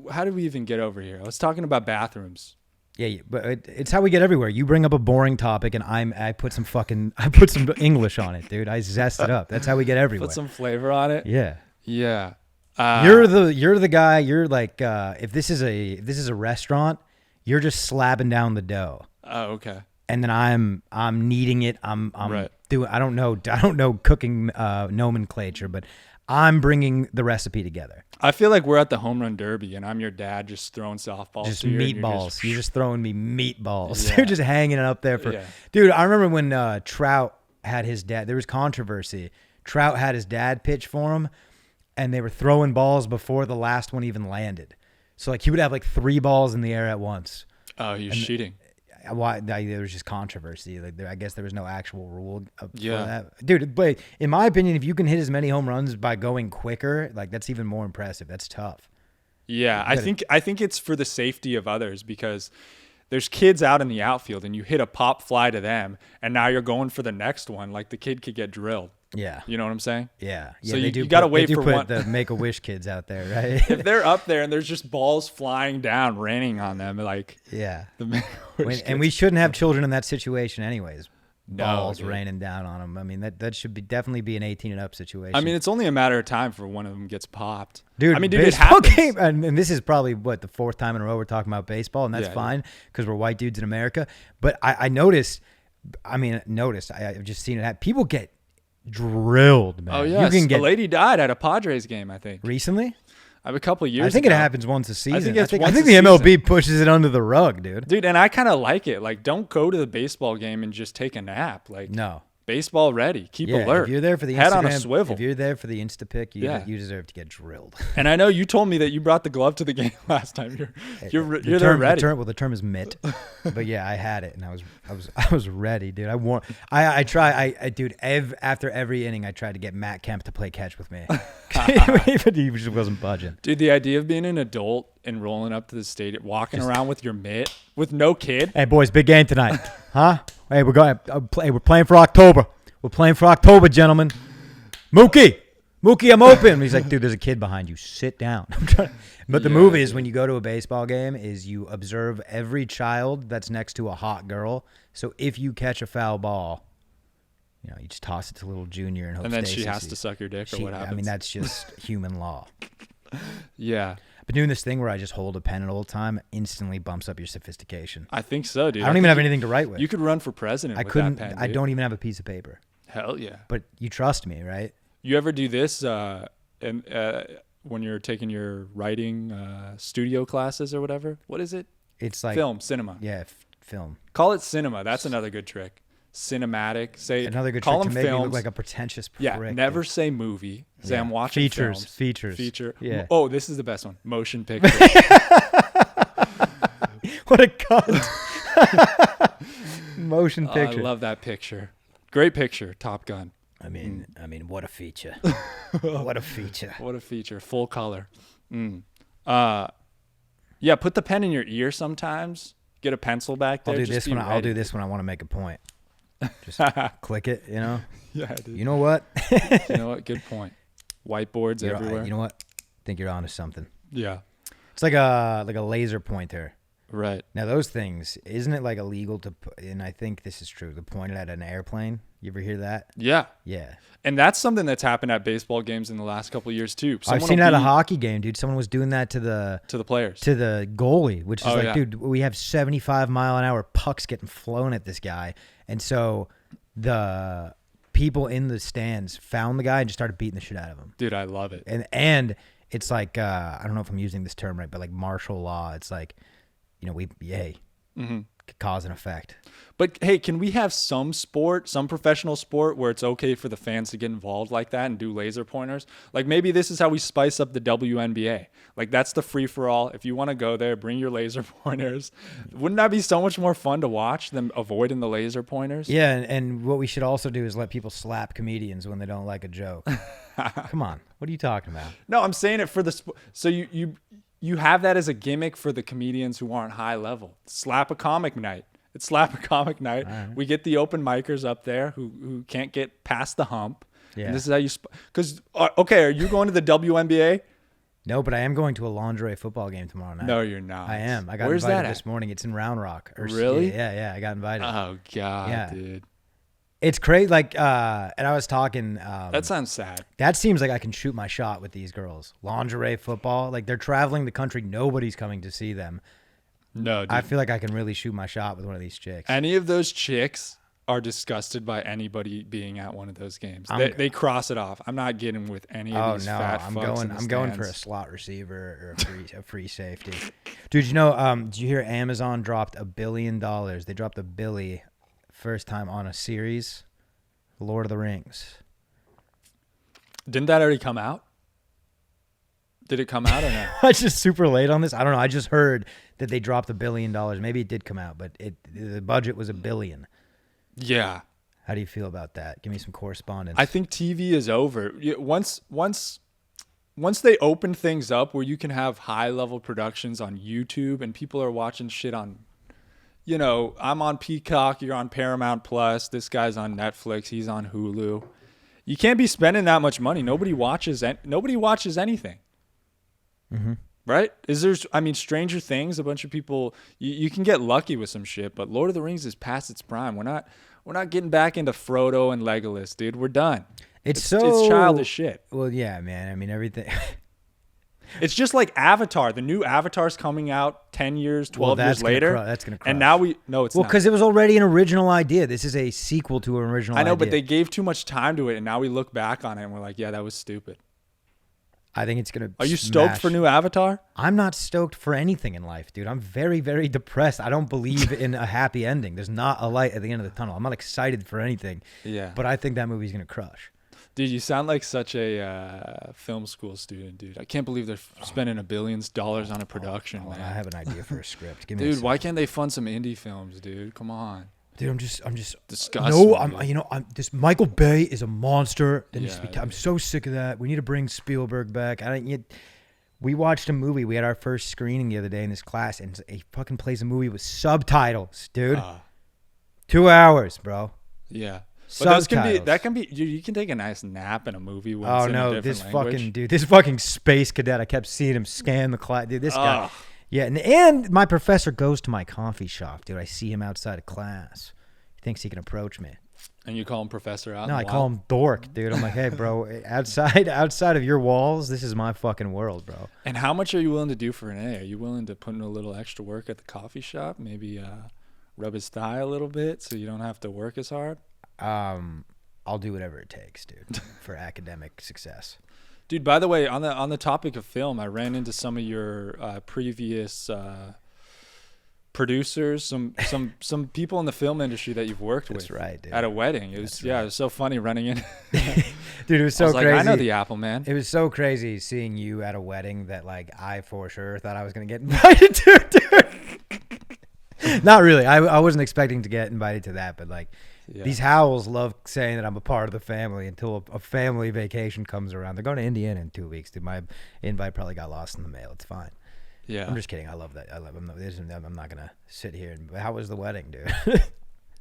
how did we even get over here? I was talking about bathrooms. Yeah, but it's how we get everywhere. You bring up a boring topic, and I put some English on it, dude. I zest it up. That's how we get everywhere. Put some flavor on it. Yeah. Yeah. You're the guy. You're like if this is a restaurant, you're just slapping down the dough. Oh, okay. And then I'm kneading it. I'm Right. doing. I don't know cooking nomenclature, but I'm bringing the recipe together. I feel like we're at the home run derby, and I'm your dad just throwing softballs. Just to you, and meatballs. You're just throwing me meatballs. Yeah. You're just hanging it up there for. Yeah. Dude, I remember when Trout had his dad. There was controversy. Trout had his dad pitch for him, and they were throwing balls before the last one even landed. So like he would have like 3 balls in the air at once. Oh, you're cheating. Why there was just controversy. Like I guess there was no actual rule for Yeah. that. Dude, but in my opinion, if you can hit as many home runs by going quicker, like that's even more impressive. That's tough. Yeah, I think it's for the safety of others because there's kids out in the outfield and you hit a pop fly to them and now you're going for the next one. Like the kid could get drilled. Yeah. You know what I'm saying? Yeah. So they you got to wait for put one. the Make-A-Wish kids out there, right? If they're up there and there's just balls flying down, raining on them, like yeah. the Make-A-Wish And we shouldn't have children in that situation anyways. No, Balls dude. raining down on them. I mean, that should definitely be an 18 and up situation. I mean, it's only a matter of time for one of them gets popped. Dude, I mean, dude, it baseball happens. game, and this is probably the 4th time in a row we're talking about baseball, and that's Yeah, fine because we're white dudes in America. But I noticed. I've just seen it happen. People get drilled, man. Oh yes, You can get a lady died at a Padres game. I think recently. a couple of years. I think ago. it happens once a season. think it's I once think a the MLB pushes it under the rug, dude. Dude, and I kind of like it. Like, don't go to the baseball game and just take a nap. Like, No. baseball ready. Keep Yeah, alert. if you're there for the head on a Instagram- swivel. If you're there for the Insta pick, you Yeah. deserve to get drilled. And I know you told me that you brought the glove to the game last time. You're there term, ready. The term is mitt, but yeah, I had it and I was ready, dude. Dude. After every inning, I tried to get Matt Kemp to play catch with me, but he just wasn't budging. Dude, the idea of being an adult and rolling up to the stadium, walking around with your mitt with no kid. Hey boys, big game tonight, huh? Hey, we're going. We're playing for October. We're playing for October, gentlemen. Mookie, I'm open. He's like, dude, there's a kid behind you. Sit down. But the move is when you go to a baseball game is you observe every child that's next to a hot girl. So if you catch a foul ball, you just toss it to little Junior and hope And then Stacy she has sees. to suck your dick or what happens? I mean, that's just human law. yeah, I've been doing this thing where I just hold a pen at all time, instantly bumps up your sophistication. I think so, dude. I don't even have anything to write with. You could run for president with that pen, I dude. don't even have a piece of paper. Hell yeah. But you trust me, right? You ever do this when you're taking your writing studio classes or whatever? What is it? It's like Cinema. Yeah, film. Call it cinema. That's another good trick. Cinematic. Say Another good call trick to them make me films. look like a pretentious prick. Yeah, never say movie. Say Yeah. I'm watching films. Features. Feature. Yeah. Oh, this is the best one. Motion picture. What a cunt. Motion picture. I love that picture. Great picture. Top Gun. I mean, what a feature. What a feature. What a feature. Full color. Yeah, put the pen in your ear sometimes. Get a pencil back there. I'll do Just this be when I ready. want to make a point. Just click it, Yeah, dude. You know what? You know what? Good point. Whiteboards everywhere. You know what? I think you're onto something. Yeah. It's like a laser pointer. Right. Now those things, isn't it like illegal to? And I think this is true. To point it at an airplane. You ever hear that? Yeah. Yeah. And that's something that's happened at baseball games in the last couple of years too. I've seen it at a hockey game, dude. Someone was doing that to the players. to the goalie, which is Oh, like, yeah. dude, we have 75-mile-an-hour pucks getting flown at this guy, and so the people in the stands found the guy and just started beating the shit out of him. Dude, I love it. And it's like I don't know if I'm using this term right, but like martial law. It's like, cause and effect. But hey, can we have some professional sport where it's okay for the fans to get involved like that and do laser pointers? Like maybe this is how we spice up the WNBA. Like that's the free for all. If you want to go there, bring your laser pointers. Wouldn't that be so much more fun to watch than avoiding the laser pointers? Yeah, and what we should also do is let people slap comedians when they don't like a joke. Come on, what are you talking about? No, I'm saying it for the so you have that as a gimmick for the comedians who aren't high level. Slap a comic night. It's slap a comic night. Right. We get the open micers up there who can't get past the hump. Yeah. And this is how you because okay, are you going to the WNBA? No, but I am going to a lingerie football game tomorrow night. No, you're not. I am. I got Where's invited that this morning. It's in Round Rock. Really? Yeah. I got invited. Oh God, Yeah. dude. It's crazy. Like, and I was talking. That sounds sad. That seems like I can shoot my shot with these girls. Lingerie football. Like, they're traveling the country. Nobody's coming to see them. No, dude. I feel like I can really shoot my shot with one of these chicks. Any of those chicks are disgusted by anybody being at one of those games. They cross it off. I'm not getting with any of these fat fucks in the I'm going for a stands. slot receiver or a free safety. Dude, you know, did you hear Amazon dropped $1 billion? They dropped a billy first time on a series, Lord of the Rings. Didn't that already come out? Did it come out or no? I just super late on this. I don't know. I just heard that they dropped $1 billion. Maybe it did come out, but the budget was $1 billion. Yeah. How do you feel about that? Give me some correspondence. I think TV is over. Once they open things up where you can have high level productions on YouTube and people are watching shit on, you know, I'm on Peacock, you're on Paramount Plus, this guy's on Netflix, he's on Hulu. You can't be spending that much money. Nobody watches anything. Mm-hmm. Right? Stranger Things, a bunch of people, you can get lucky with some shit, but Lord of the Rings is past its prime. We're not getting back into Frodo and Legolas, dude. We're done. It's childish shit. Well, yeah, man. I mean, everything. It's just like Avatar. The new Avatar's coming out 10 years, 12 years later. That's going to crush. And now it's not. Well, because it was already an original idea. This is a sequel to an original idea. I know, but they gave too much time to it, and now we look back on it and we're like, yeah, that was stupid. I think it's going to Are you stoked for new Avatar? I'm not stoked for anything in life, dude. I'm very, very depressed. I don't believe in a happy ending. There's not a light at the end of the tunnel. I'm not excited for anything. Yeah. But I think that movie's going to crush. Dude, you sound like such a film school student, dude. I can't believe they're spending $1 billion on a production, man. I have an idea for a script. Give me dude, why can't they fund some indie films, dude? Come on. Dude, I'm just disgusting. No, this Michael Bay is a monster. Yeah, I'm so sick of that. We need to bring Spielberg back. We watched a movie. We had our first screening the other day in this class, and he fucking plays a movie with subtitles, dude. 2 hours, bro. Yeah. Subtitles. That can be. You can take a nice nap in a movie. When it's in a different language. This fucking space cadet. I kept seeing him scan the class. Dude, this guy. Yeah, and my professor goes to my coffee shop, dude. I see him outside of class. He thinks he can approach me. And you call him professor out? No, I call him dork, dude. I'm like, hey, bro, outside of your walls, this is my fucking world, bro. And how much are you willing to do for an A? Are you willing to put in a little extra work at the coffee shop? Maybe rub his thigh a little bit so you don't have to work as hard? I'll do whatever it takes, dude, for academic success. Dude, by the way, on the topic of film, I ran into some of your previous producers, some people in the film industry that you've worked with. That's right, dude. At a wedding. It was so funny running in. Dude, it was so crazy. I know the Apple, man. It was so crazy seeing you at a wedding that like I for sure thought I was gonna get invited to, dude. Not really. I wasn't expecting to get invited to that, but like these Howells love saying that I'm a part of the family until a family vacation comes around. They're going to Indiana in 2 weeks, dude. My invite probably got lost in the mail. It's fine. Yeah. I'm just kidding. I love that. I'm not gonna sit here and. How was the wedding, dude?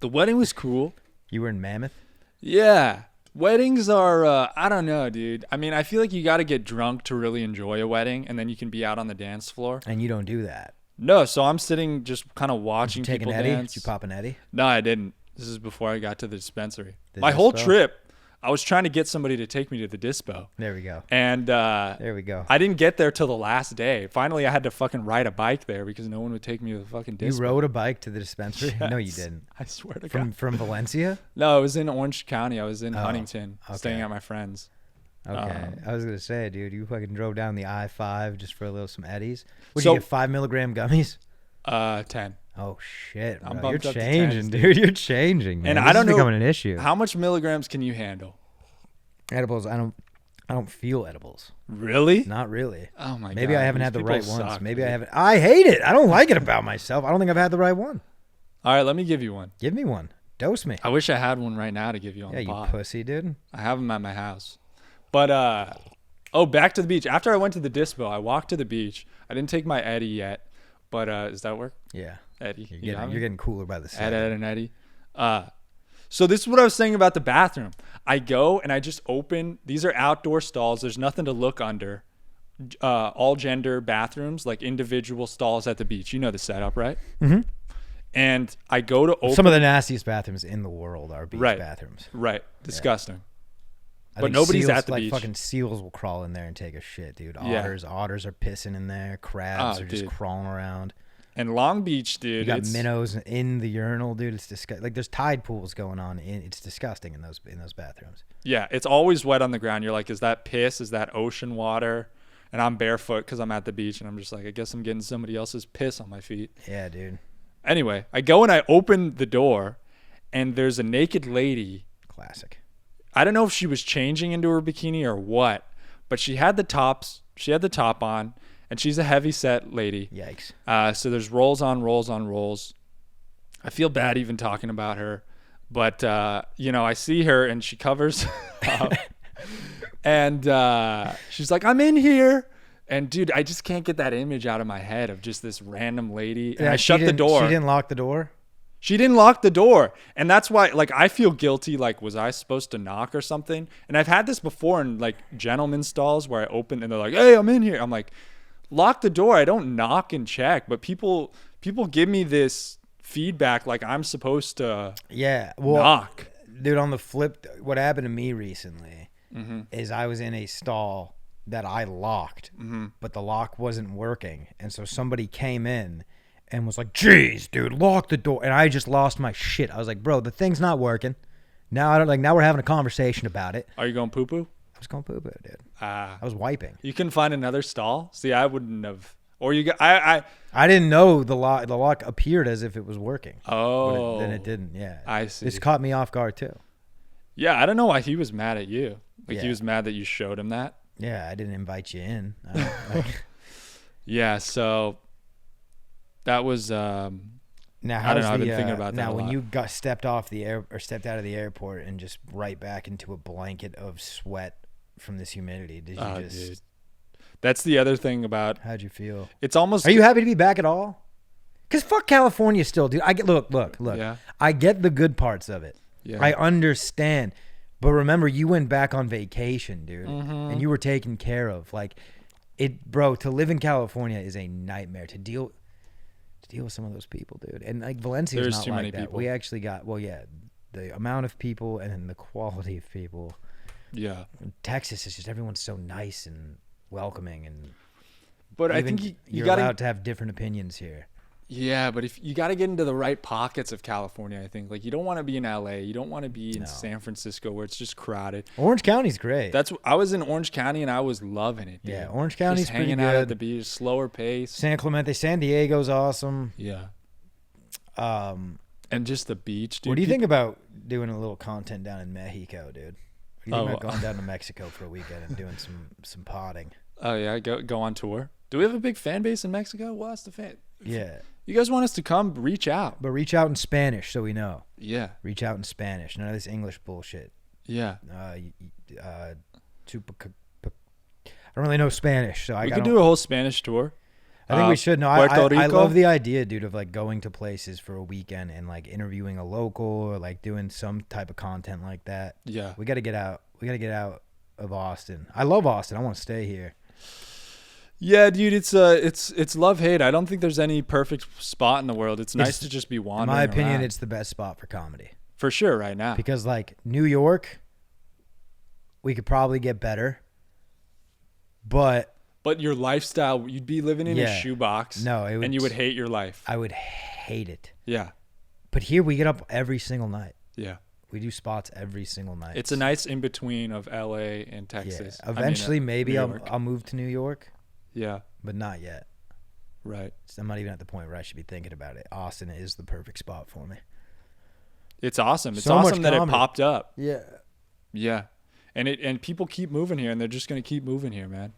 The wedding was cool. You were in Mammoth? Yeah. Weddings are, I don't know, dude. I mean, I feel like you got to get drunk to really enjoy a wedding, and then you can be out on the dance floor. And you don't do that. No, so I'm sitting just kind of watching people Eddie? dance. Did you pop an Eddie? No, I didn't. This is before I got to the dispensary. My whole trip, I was trying to get somebody to take me to the dispo. There we go. And there we go. I didn't get there till the last day. Finally, I had to fucking ride a bike there because no one would take me to the fucking dispo. You rode a bike to the dispensary? Yes. No, you didn't. I swear to God. From Valencia? No, it was in Orange County. I was in Huntington, staying at my friend's. Okay. I was going to say, dude, you fucking drove down the I-5 just for some Eddies? Would you get 5 milligram gummies? 10. Oh shit! I'm bro. You're bumped up to changing, 10s, dude. You're changing, man. And this I don't is know becoming an issue. How much milligrams can you handle? Edibles, I don't feel edibles. Really? Not really. Oh my god. Maybe I haven't had the right suck, ones. Maybe dude. I haven't. I hate it. I don't like it about myself. I don't think I've had the right one. All right, let me give you one. Give me one. Dose me. I wish I had one right now to give you on the pod. Yeah, you pussy, dude. I have them at my house. But back to the beach. After I went to the dispo, I walked to the beach. I didn't take my Eddie yet, but does that work? Yeah. Eddie. You're getting cooler by the second. Ed and Eddie. So this is what I was saying about the bathroom. I go and I just open. These are outdoor stalls. There's nothing to look under. all gender bathrooms, like individual stalls at the beach. You know the setup, right? Mm-hmm. And I go to open Some of the nastiest bathrooms in the world are beach bathrooms. Right. Disgusting. I But think nobody's seals, at the like beach. fucking seals will crawl in there and take a shit, dude. Yeah. Otters are pissing in there. Crabs Oh, are just dude. crawling around. And Long Beach, dude. You got minnows in the urinal, dude. It's disgusting. Like there's tide pools going on. It's disgusting in those bathrooms. Yeah, it's always wet on the ground. You're like, is that piss? Is that ocean water? And I'm barefoot because I'm at the beach, and I'm just like, I guess I'm getting somebody else's piss on my feet. Yeah, dude. Anyway, I go and I open the door, and there's a naked lady. Classic. I don't know if she was changing into her bikini or what, but she had the tops. She had the top on, and she's a heavy set lady. Yikes. So there's rolls on rolls on rolls. I feel bad even talking about her, but I see her and she covers up, and she's like, "I'm in here." And dude, I just can't get that image out of my head of just this random lady. And I shut the door. She didn't lock the door? She didn't lock the door. And that's why, like, I feel guilty. Like, was I supposed to knock or something? And I've had this before in, like, gentlemen's stalls where I open and they're like, "Hey, I'm in here." I'm like, lock the door. I don't knock and check. But people give me this feedback like I'm supposed to knock. Dude, on the flip, what happened to me recently is I was in a stall that I locked, but the lock wasn't working. And so somebody came in and was like, "Jeez, dude, lock the door." And I just lost my shit. I was like, "Bro, the thing's not working." Now now we're having a conversation about it. Are you going poo-poo? I was going poo-poo, dude. I was wiping. You couldn't find another stall? See, I wouldn't have. Or you got I didn't know the lock appeared as if it was working. Oh. Then it didn't, yeah. I see. This caught me off guard too. Yeah, I don't know why he was mad at you. Like, Yeah. he was mad that you showed him that. Yeah, I didn't invite you in. Yeah, so that was Now, I don't know, I've been thinking about that now a when lot. you stepped out of the airport and just right back into a blanket of sweat from this humidity, did you dude. That's the other thing about. How'd you feel? It's almost. Are you happy to be back at all? Cause fuck California still, dude. I get look. Yeah. I get the good parts of it. Yeah. I understand, but remember, you went back on vacation, dude, and you were taken care of. Like, bro. To live in California is a nightmare. To deal with some of those people, dude. And like Valencia is not too like many that. people. We actually got the amount of people and then the quality of people. Yeah. Texas is just everyone's so nice and welcoming, and But I think you're gotta, allowed to have different opinions here. Yeah, but if you got to get into the right pockets of California, I think. Like, you don't want to be in LA, you don't want to be in San Francisco where it's just crowded. Orange County's great. I was in Orange County and I was loving it, dude. Yeah, Orange County's just hanging pretty out good. at the beach, slower pace. San Clemente, San Diego's awesome. Yeah. And just the beach, dude. What do you think about doing a little content down in Mexico, dude? What do you think about going down to Mexico for a weekend and doing some potting? Oh yeah, go on tour. Do we have a big fan base in Mexico? What's the fan? Yeah. You guys want us to come? Reach out. But reach out in Spanish so we know. Yeah. Reach out in Spanish. None of this English bullshit. Yeah. I don't really know Spanish, so We could do a whole Spanish tour. I think we should. No, Puerto I Rico? love the idea, dude, of like going to places for a weekend and like interviewing a local or like doing some type of content like that. Yeah. We got to get out. We got to get out of Austin. I love Austin. I want to stay here. Yeah, dude, it's love-hate. I don't think there's any perfect spot in the world. It's nice to just be wandering In my opinion, around. it's the best spot for comedy. For sure right now. Because like New York, we could probably get better. But your lifestyle, you'd be living in a shoebox. No, and you would hate your life. I would hate it. Yeah. But here we get up every single night. Yeah. We do spots every single night. It's a nice in-between of LA and Texas. Yeah. Eventually, maybe New I'll York. move to New York. Yeah. But not yet. Right. So I'm not even at the point where I should be thinking about it. Austin is the perfect spot for me. It's awesome. It's So much awesome that it comedy. popped up. Yeah. Yeah. And people keep moving here, and they're just going to keep moving here, man.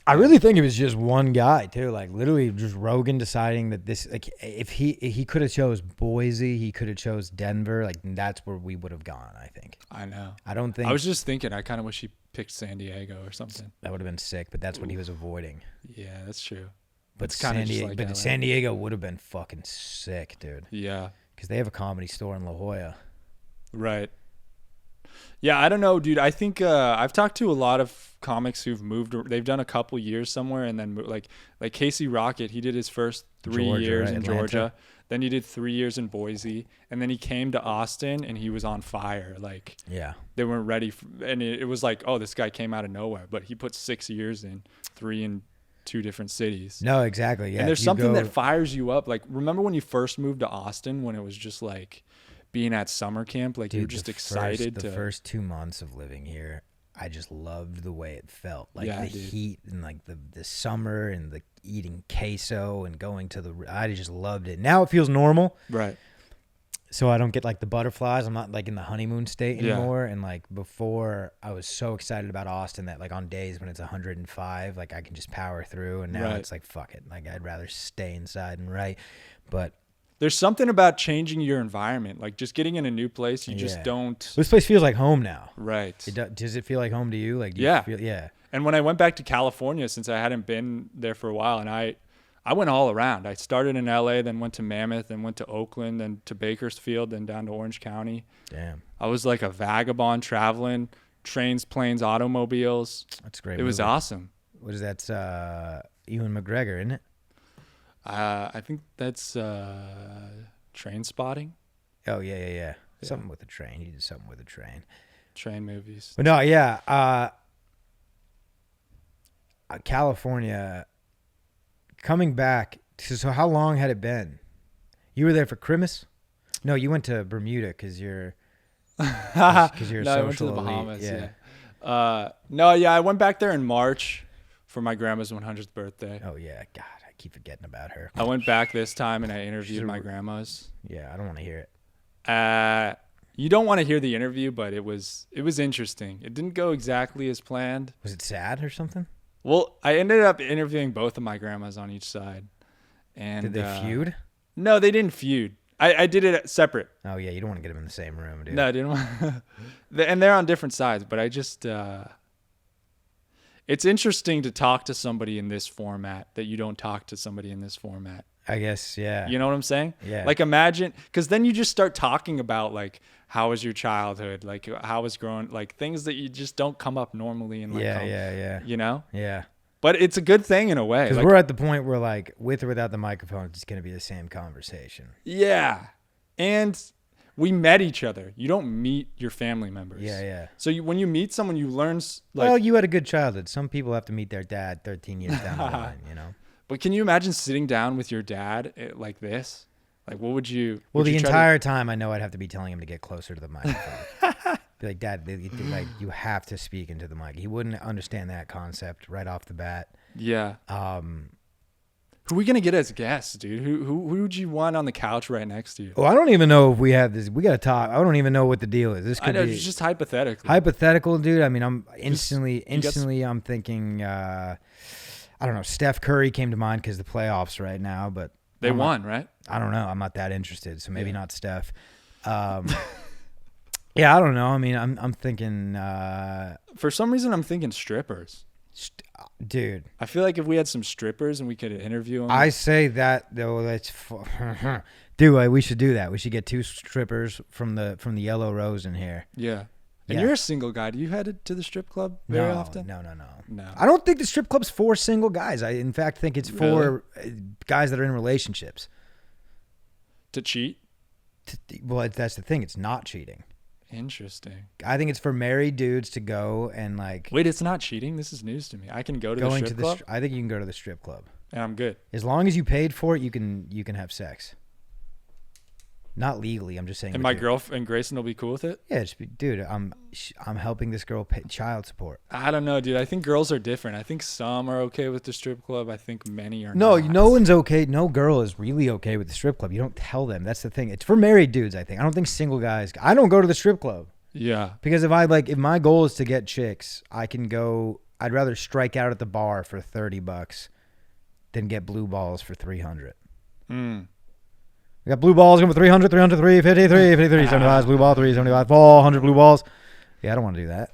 I really think it was just one guy too, like literally just Rogan deciding that this, like, if he could have chose Boise, he could have chose Denver, like that's where we would have gone. I think. I know. I don't think I was just thinking. I kind of wish he picked San Diego or something. that would have been sick, but that's what he was avoiding. Yeah, that's true. But It's kinda just like LA. San Diego would have been fucking sick, dude. Yeah. Because they have a comedy store in La Jolla. Right. Yeah, I don't know, dude. I think I've talked to a lot of comics who've moved. They've done a couple years somewhere and then like Casey Rocket. He did his first 3 years right? in Atlanta. Georgia. Then he did 3 years in Boise, and then he came to Austin and he was on fire. Like Yeah. they weren't ready, and it was like, oh, this guy came out of nowhere. But he put 6 years in, 3 in 2 different cities. No, exactly. Yeah. And there's if you something go- that fires you up. Like, remember when you first moved to Austin when it was just like being at summer camp? Like, you were Dude, just the excited first, to. The first 2 months of living here, I just loved the way it felt. Like Yeah, the dude. heat and like the summer and the eating queso and going to the. I just loved it. Now it feels normal. Right. So I don't get like the butterflies. I'm not like in the honeymoon state Yeah. anymore. And like before, I was so excited about Austin that like on days when it's 105, like I can just power through. And now Right. it's like, fuck it. Like I'd rather stay inside and write. But There's something about changing your environment. Like, just getting in a new place, you just Yeah. don't. this place feels like home now. Right. Does it feel like home to you? Like, do you Yeah. feel, yeah. And when I went back to California, since I hadn't been there for a while, and I went all around. I started in LA, then went to Mammoth, then went to Oakland, then to Bakersfield, then down to Orange County. Damn. I was like a vagabond traveling, trains, planes, automobiles. That's a great. It was movie. awesome. What is that? Ewan McGregor, isn't it? I think that's Train Spotting, Oh, yeah. Something with a train. He did something with a train. train movies. But no, yeah. California, coming back. So how long had it been? You were there for Christmas? No, you went to Bermuda because you're a No, I went to social the elite. Bahamas. Yeah. Yeah. I went back there in March for my grandma's 100th birthday. Oh, yeah. God, I keep forgetting about her. I went back this time and I interviewed She's a- my grandma's. Yeah, I don't want to hear it. You don't want to hear the interview, but it was interesting. It didn't go exactly as planned. Was it sad or something? Well, I ended up interviewing both of my grandmas on each side. And Did they feud? No, they didn't feud. I did it separate. Oh, yeah. You don't want to get them in the same room, dude. No, I didn't want and they're on different sides, but I just it's interesting to talk to somebody in this format that you don't talk to somebody in this format. I guess, yeah. You know what I'm saying? Yeah. Like, imagine, because then you just start talking about, like, how was your childhood? Like, how was growing? Like, things that you just don't come up normally in, like, Yeah. you know? Yeah. But it's a good thing in a way. Because Like, we're at the point where, like, with or without the microphone, it's going to be the same conversation. yeah. And we met each other. You don't meet your family members. Yeah. So when you meet someone, you learn, like, Well, you had a good childhood. Some people have to meet their dad 13 years down the line, you know? but can you imagine sitting down with your dad like this? Like, what would you? Well, would the you try entire time I know I'd have to be telling him to get closer to the microphone. Be like, Dad, like, you have to speak into the mic. He wouldn't understand that concept right off the bat. Yeah. Who are we gonna get as guests, dude? Who would you want on the couch right next to you? Well, I don't even know if we have this. We got to talk. I don't even know what the deal is. This I could know, be it's just hypothetically. hypothetical, dude. I mean, I'm got instantly, I'm thinking, I don't know. Steph Curry came to mind because the playoffs right now, but They I'm not- won, right? I don't know. I'm not that interested, so maybe Yeah. not Steph. Yeah, I don't know. I mean, I'm thinking, For some reason, I'm thinking strippers. dude. I feel like if we had some strippers and we could interview them. I say that though. That's dude. We should do that. We should get 2 strippers from the Yellow Rose in here. Yeah. And Yeah. you're a single guy. Do you head to the strip club very often? No. No. I don't think the strip club's for single guys. I, in fact, think it's for guys that are in relationships. To cheat? Well, that's the thing. It's not cheating. Interesting. I think it's for married dudes to go and like Wait, it's not cheating? This is news to me. I can go to the going strip to the. club I think you can go to the strip club and I'm good. as long as you paid for it. You can have sex. Not legally. I'm just saying. And with my your- girlfriend Grayson will be cool with it? Yeah, dude. I'm helping this girl pay child support. I don't know, dude. I think girls are different. I think some are okay with the strip club. I think many are No, not. no one's okay. No girl is really okay with the strip club. You don't tell them. That's the thing. It's for married dudes, I think. I don't think single guys. I don't go to the strip club Yeah. because if my goal is to get chicks, I can go. I'd rather strike out at the bar for $30 than get blue balls for 300. Mm. We got blue balls going for 300, 300, 350, 350, 75 blue ball, 375, 400 blue balls. Yeah, I don't want to do that.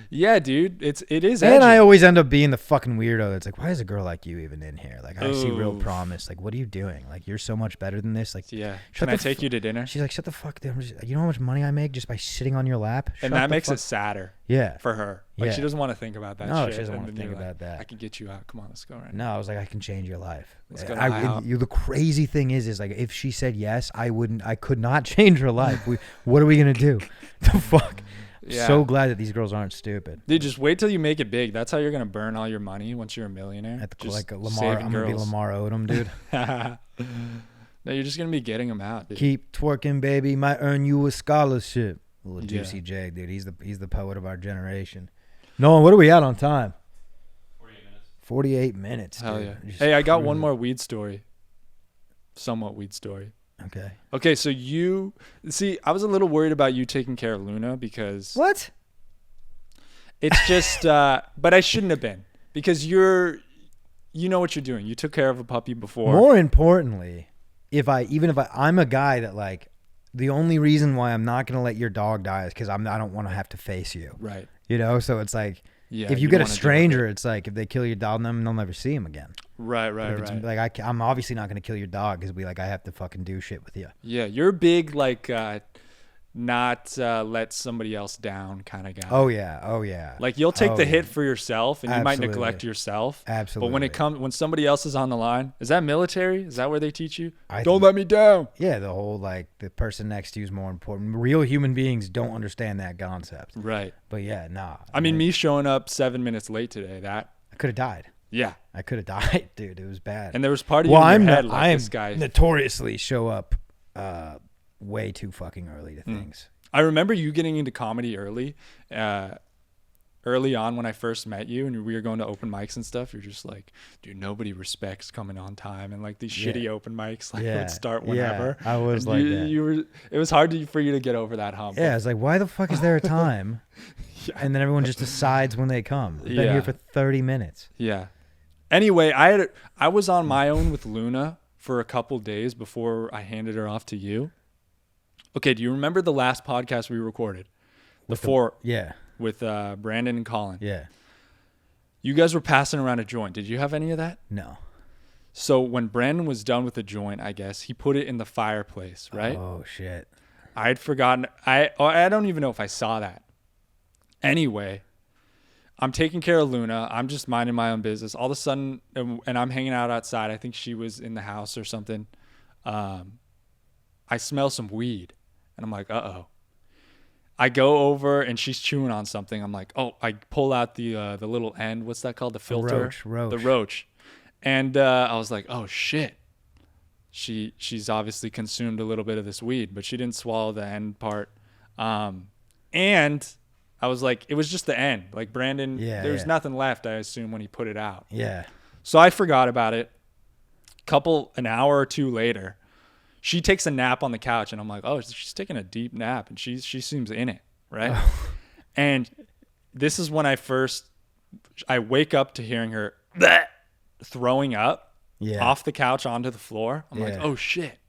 Yeah, dude. It is And edgy. I always end up being the fucking weirdo that's like, why is a girl like you even in here? Like, I see real Oof. promise. Like, what are you doing? Like, you're so much better than this. Like, Yeah. shut Can I the take you to dinner? she's like, shut the fuck down. You know how much money I make just by sitting on your lap? And Shut that the makes fuck- it sadder Yeah. for her. Like, Yeah. she doesn't want to think about that No, shit. she doesn't and want to then think you're about that. I can get you out. Come on, let's go right now. No, I was like, I can change your life. Let's go to IHOP. The crazy thing is like, if she said yes, I could not change her life. What are we going to do? The fuck? Yeah. So glad that these girls aren't stupid. Dude, just wait till you make it big. That's how you're gonna burn all your money once you're a millionaire. At the, Just like Lamar, saving I'm going to be girls. Lamar Odom, dude. No, you're just gonna be getting them out, dude. Keep twerking, baby. Might earn you a scholarship. Little Yeah. Juicy J, dude. He's the poet of our generation. Nolan, what are we at on time? 48 minutes. Hell dude. yeah. Just Hey, I got one cruising. more weed story. Somewhat weed story. Okay. Okay, so you see, I was a little worried about you taking care of Luna because What? it's just but I shouldn't have been because you know what you're doing. You took care of a puppy before. More importantly, I'm a guy that like, the only reason why I'm not gonna let your dog die is because I don't want to have to face you. Right. You know, so it's like, Yeah. if you don't get a wanna deal with stranger, it's like if they kill your dog, then they'll never see him again. it. Right, But right, if it's right. like I'm obviously not gonna kill your dog because I have to fucking do shit with you. Yeah, you're a big like not let somebody else down kind of guy. Oh yeah. Like you'll take Oh, the yeah. hit for yourself and you might Absolutely. neglect yourself. Absolutely. But when somebody else is on the line, is that military? Is that where they teach you? I Don't think- let me down. Yeah, the whole like the person next to you is more important. Real human beings don't understand that concept. Right. But yeah, nah. I mean, me showing up 7 minutes late today, that I could have died. yeah. I could have died, dude. It was bad. And there was part of you in your head like I'm this guy. notoriously show up way too fucking early to things. I remember you getting into comedy early on when I first met you and we were going to open mics and stuff. You're just like, dude, nobody respects coming on time, and like these shitty open mics like Yeah. would start whenever. Yeah, I was And like that. It was hard for you to get over that hump. Yeah, it's like, why the fuck is there a time? And then everyone just decides when they come. I've been Yeah. here for 30 minutes. Yeah. Anyway, I was on my own with Luna for a couple days before I handed her off to you. Okay, do you remember the last podcast we recorded? Yeah, With Brandon and Colin. yeah. You guys were passing around a joint. Did you have any of that? No. So when Brandon was done with the joint, I guess, he put it in the fireplace, right? Oh, shit. I had forgotten. I don't even know if I saw that. Anyway, I'm taking care of Luna. I'm just minding my own business. All of a sudden, and I'm hanging out outside. I think she was in the house or something. I smell some weed. And I'm like, uh-oh. I go over and she's chewing on something. I'm like, oh, I pull out the little end. What's that called? The filter? Roach. The roach. And I was like, oh, shit. She's obviously consumed a little bit of this weed, but she didn't swallow the end part. And I was like, it was just the end. Like Brandon, there's nothing left, I assume, when he put it out. Yeah. So I forgot about it. An hour or two later, she takes a nap on the couch, and I'm like, oh, she's taking a deep nap, and she seems in it, right? And this is when I wake up to hearing her throwing up off the couch onto the floor. I'm like, oh shit.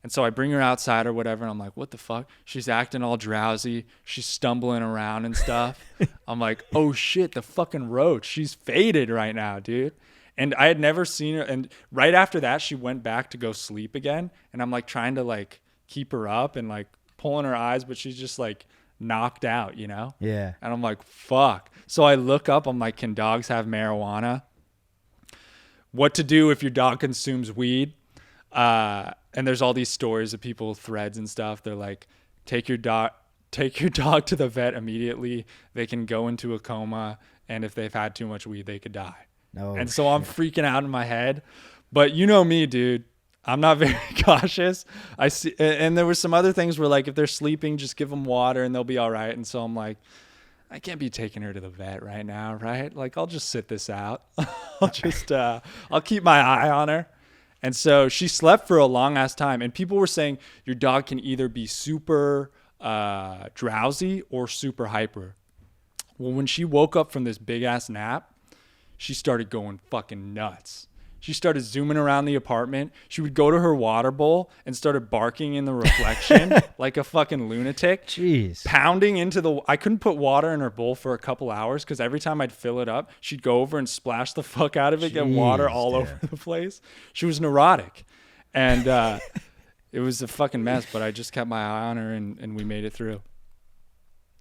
And so I bring her outside or whatever, and I'm like, what the fuck? She's acting all drowsy. She's stumbling around and stuff. I'm like, oh shit, the fucking roach. She's faded right now, dude. And I had never seen her. And right after that, she went back to go sleep again. And I'm like trying to like keep her up and like pulling her eyes, but she's just like knocked out, you know? Yeah. And I'm like, fuck. So I look up, I'm like, can dogs have marijuana? What to do if your dog consumes weed? And there's all these stories of people, threads and stuff. They're like, take your dog to the vet immediately. They can go into a coma. And if they've had too much weed, they could die. No. And so I'm freaking out in my head. But you know me, dude. I'm not very cautious. I see, and there were some other things where like if they're sleeping, just give them water and they'll be all right. And so I'm like, I can't be taking her to the vet right now, right? Like I'll just sit this out. I'll keep my eye on her. And so she slept for a long ass time. And people were saying your dog can either be super drowsy or super hyper. Well, when she woke up from this big ass nap, she started going fucking nuts. She started zooming around the apartment. She would go to her water bowl and started barking in the reflection like a fucking lunatic. Jeez. Pounding into I couldn't put water in her bowl for a couple hours because every time I'd fill it up, she'd go over and splash the fuck out of it, get water all over the place. She was neurotic. And it was a fucking mess, but I just kept my eye on her and we made it through.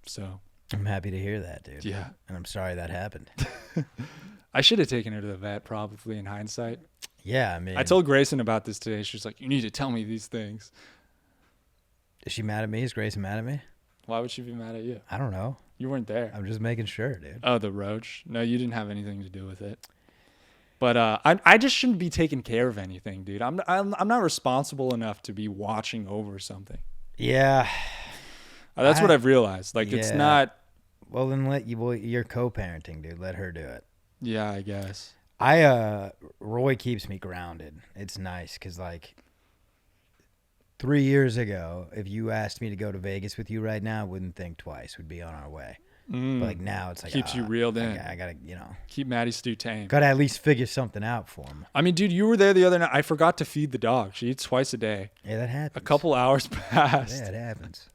So I'm happy to hear that, dude. Yeah. And I'm sorry that happened. I should have taken her to the vet probably in hindsight. Yeah, I mean. I told Grayson about this today. She was like, you need to tell me these things. Is she mad at me? Is Grayson mad at me? Why would she be mad at you? I don't know. You weren't there. I'm just making sure, dude. Oh, the roach? No, you didn't have anything to do with it. But I just shouldn't be taking care of anything, dude. I'm not responsible enough to be watching over something. Yeah. That's what I've realized. Like, it's not. Well, then you're co-parenting, dude. Let her do it. Yeah, I guess. Roy keeps me grounded. It's nice because, like, 3 years ago, if you asked me to go to Vegas with you right now, I wouldn't think twice. We'd be on our way. But, like, now it's like... Keeps you reeled in. I gotta, keep Maddie Stu tame. Gotta at least figure something out for him. I mean, dude, you were there the other night. I forgot to feed the dog. She eats twice a day. Yeah, that happens. A couple hours passed. Yeah, it happens.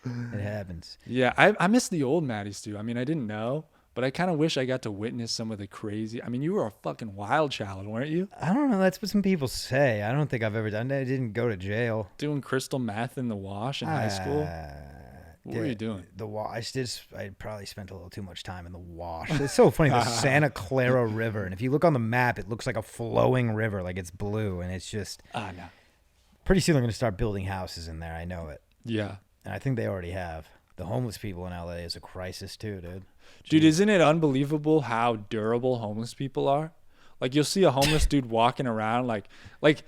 It happens. Yeah, I miss the old Maddie Stu. I mean, I didn't know, but I kind of wish I got to witness some of the crazy. I mean, you were a fucking wild child, weren't you? I don't know. That's what some people say. I don't think I've ever done that. I didn't go to jail. Doing crystal meth in the wash in high school? What were you doing? The wash. I probably spent a little too much time in the wash. It's so funny. The Santa Clara River, and if you look on the map, it looks like a flowing river, like it's blue, and it's just. No. Pretty soon they're gonna start building houses in there. I know it. Yeah. And I think they already have. The homeless people in LA is a crisis too, dude. Dude, isn't it unbelievable how durable homeless people are? Like, you'll see a homeless dude walking around like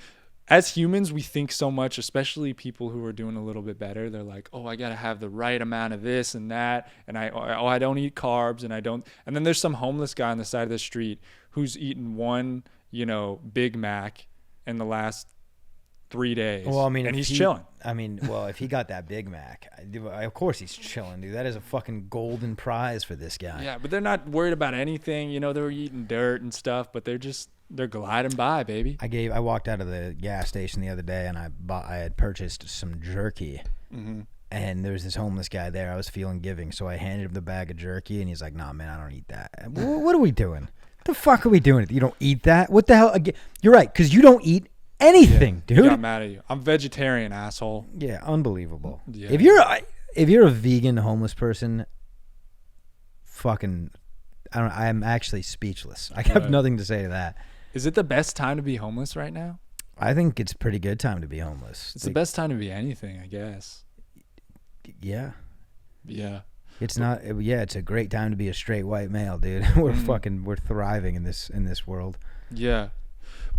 as humans, we think so much, especially people who are doing a little bit better. They're like, oh, I got to have the right amount of this and that. And I don't eat carbs and I don't. And then there's some homeless guy on the side of the street who's eaten one, Big Mac in the last 3 days. Well, I mean, and he's chilling. I mean, well, if he got that Big Mac, of course he's chilling, dude. That is a fucking golden prize for this guy. Yeah, but they're not worried about anything. They were eating dirt and stuff, but they're gliding by, baby. I walked out of the gas station the other day and I had purchased some jerky. Mm-hmm. And there was this homeless guy there. I was feeling giving, so I handed him the bag of jerky, and he's like, "Nah, man, I don't eat that." What are we doing? What the fuck are we doing? You don't eat that? What the hell? You're right, because you don't eat anything, dude. He got mad at you. I'm vegetarian, asshole. Yeah, unbelievable. Yeah. If you're a vegan homeless person, fucking, I'm actually speechless. I have nothing to say to that. Is it the best time to be homeless right now? I think it's a pretty good time to be homeless. It's the best time to be anything, I guess. Yeah. Yeah. It's not. Yeah, it's a great time to be a straight white male, dude. We're thriving in this world. Yeah,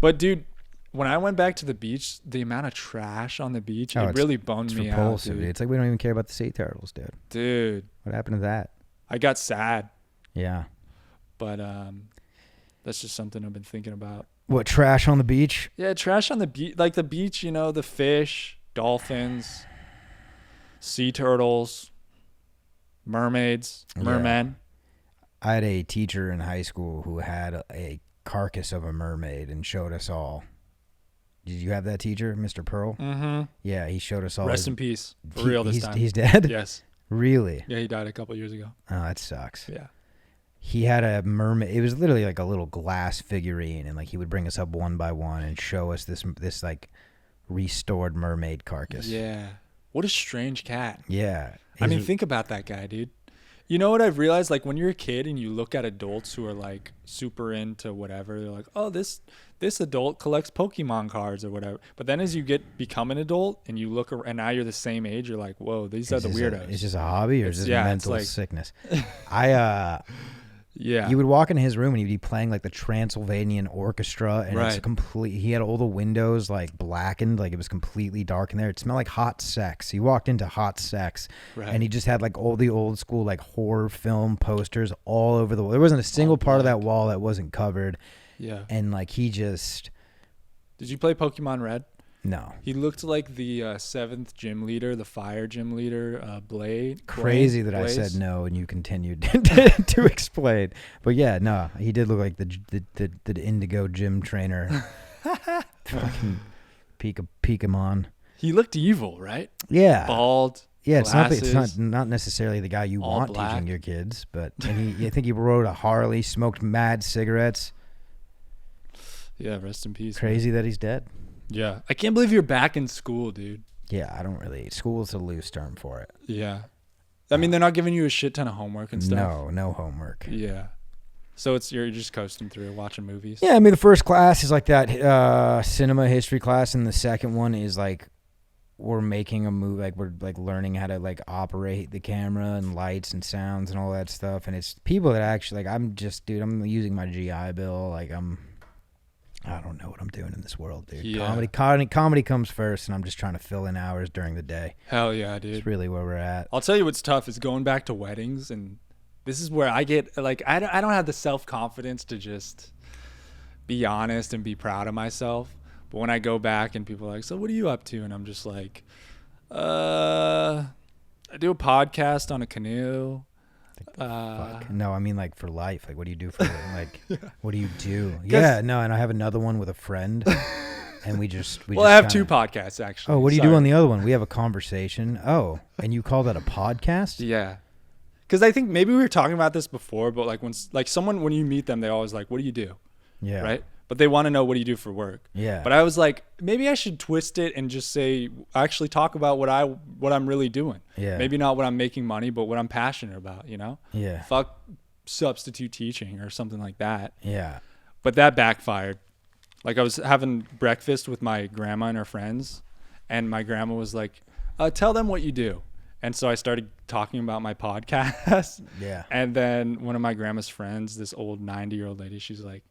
but dude, when I went back to the beach, the amount of trash on the beach, it really bummed me out, dude. It's like we don't even care about the sea turtles, dude. Dude, what happened to that? I got sad. Yeah, but that's just something I've been thinking about. What, trash on the beach? Yeah, trash on the beach, like the beach. The fish, dolphins, sea turtles, mermaids, mermen. I had a teacher in high school who had a carcass of a mermaid and showed us all. Did you have that teacher, Mr. Pearl? Mm-hmm. Yeah, he showed us all. Rest in peace. For real this time. He's dead? Yes. Really? Yeah, he died a couple years ago. Oh, that sucks. Yeah. He had a mermaid. It was literally like a little glass figurine, and like he would bring us up one by one and show us this like restored mermaid carcass. Yeah. What a strange cat. Yeah. I mean, think about that guy, dude. You know what I've realized? Like, when you're a kid and you look at adults who are like super into whatever, they're like, oh, this adult collects Pokemon cards or whatever. But then as you become an adult and you look and now you're the same age, you're like, whoa, these are the weirdos. It's just a hobby or is it mental sickness? Yeah. You would walk into his room and he'd be playing like the Transylvanian Orchestra, and right. It's complete. He had all the windows like blackened, like it was completely dark in there. It smelled like hot sex. He walked into hot sex, right. And he just had like all the old school like horror film posters all over the wall. There wasn't a single part of that wall that wasn't covered. Yeah. And like he just. Did you play Pokemon Red? No. He looked like the seventh gym leader, the fire gym leader, Blade. Crazy that Blaze. I said no and you continued to explain. But yeah, no, he did look like the Indigo gym trainer. Fucking Pokemon. He looked evil, right? Yeah. Bald. Yeah, glasses, it's not necessarily the guy you all want black. teaching your kids, but I think he rode a Harley, smoked mad cigarettes. Yeah, rest in peace. Crazy that he's dead. Yeah. I can't believe you're back in school, dude. Yeah, I don't really. School's a loose term for it. Yeah. I mean, they're not giving you a shit ton of homework and stuff. No homework. Yeah. So you're just coasting through, watching movies. Yeah, I mean, the first class is like that cinema history class, and the second one is like we're making a movie, like we're like learning how to like operate the camera and lights and sounds and all that stuff. And it's people that actually like I'm using my GI Bill. Like I don't know what I'm doing in this world, dude. Yeah. Comedy comes first, and I'm just trying to fill in hours during the day. Hell yeah, dude. It's really where we're at. I'll tell you what's tough is going back to weddings, and this is where I get like I don't have the self-confidence to just be honest and be proud of myself. But when I go back and people are like, so what are you up to? And I'm just like, I do a podcast on a canoe. Fuck. No, I mean like for life. Like, what do you do for like? What do you do? Yeah, no, and I have another one with a friend, and we just. I have two podcasts actually. Oh, what do you do on the other one? We have a conversation. Oh, and you call that a podcast? Yeah, because I think maybe we were talking about this before, but like when you meet them, they always like, what do you do? Yeah. Right. But they want to know, what do you do for work? Yeah. But I was like, maybe I should twist it and just say, actually talk about what I'm really doing. Yeah. Maybe not what I'm making money, but what I'm passionate about, you know? Yeah. Fuck substitute teaching or something like that. Yeah. But that backfired. Like I was having breakfast with my grandma and her friends, and my grandma was like, tell them what you do. And so I started talking about my podcast. Yeah. And then one of my grandma's friends, this old 90-year-old lady, she's like,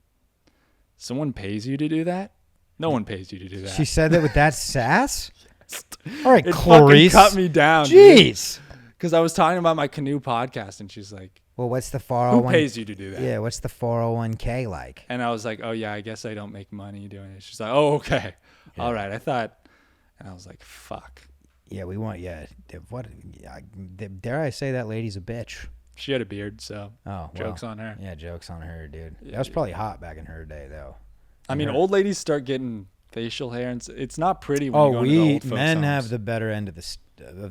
someone pays you to do that? No one pays you to do that. She said that with that sass? Yes. All right, It Clarice. fucking cut me down. Jeez. Because I was talking about my canoe podcast, and she's like, Well, what's the 401? who pays you to do that? Yeah, what's the 401k like? And I was like, oh, yeah, I guess I don't make money doing it. She's like, oh, okay. Yeah. All right. I thought, and I was like, fuck. Yeah, we want, what, dare I say that lady's a bitch? She had a beard, so Oh, jokes on her. Yeah, joke's on her, dude. Yeah, That was probably hot back in her day, though. I mean, old ladies start getting facial hair, and it's not pretty when you go into the old folks' men homes. have the better end of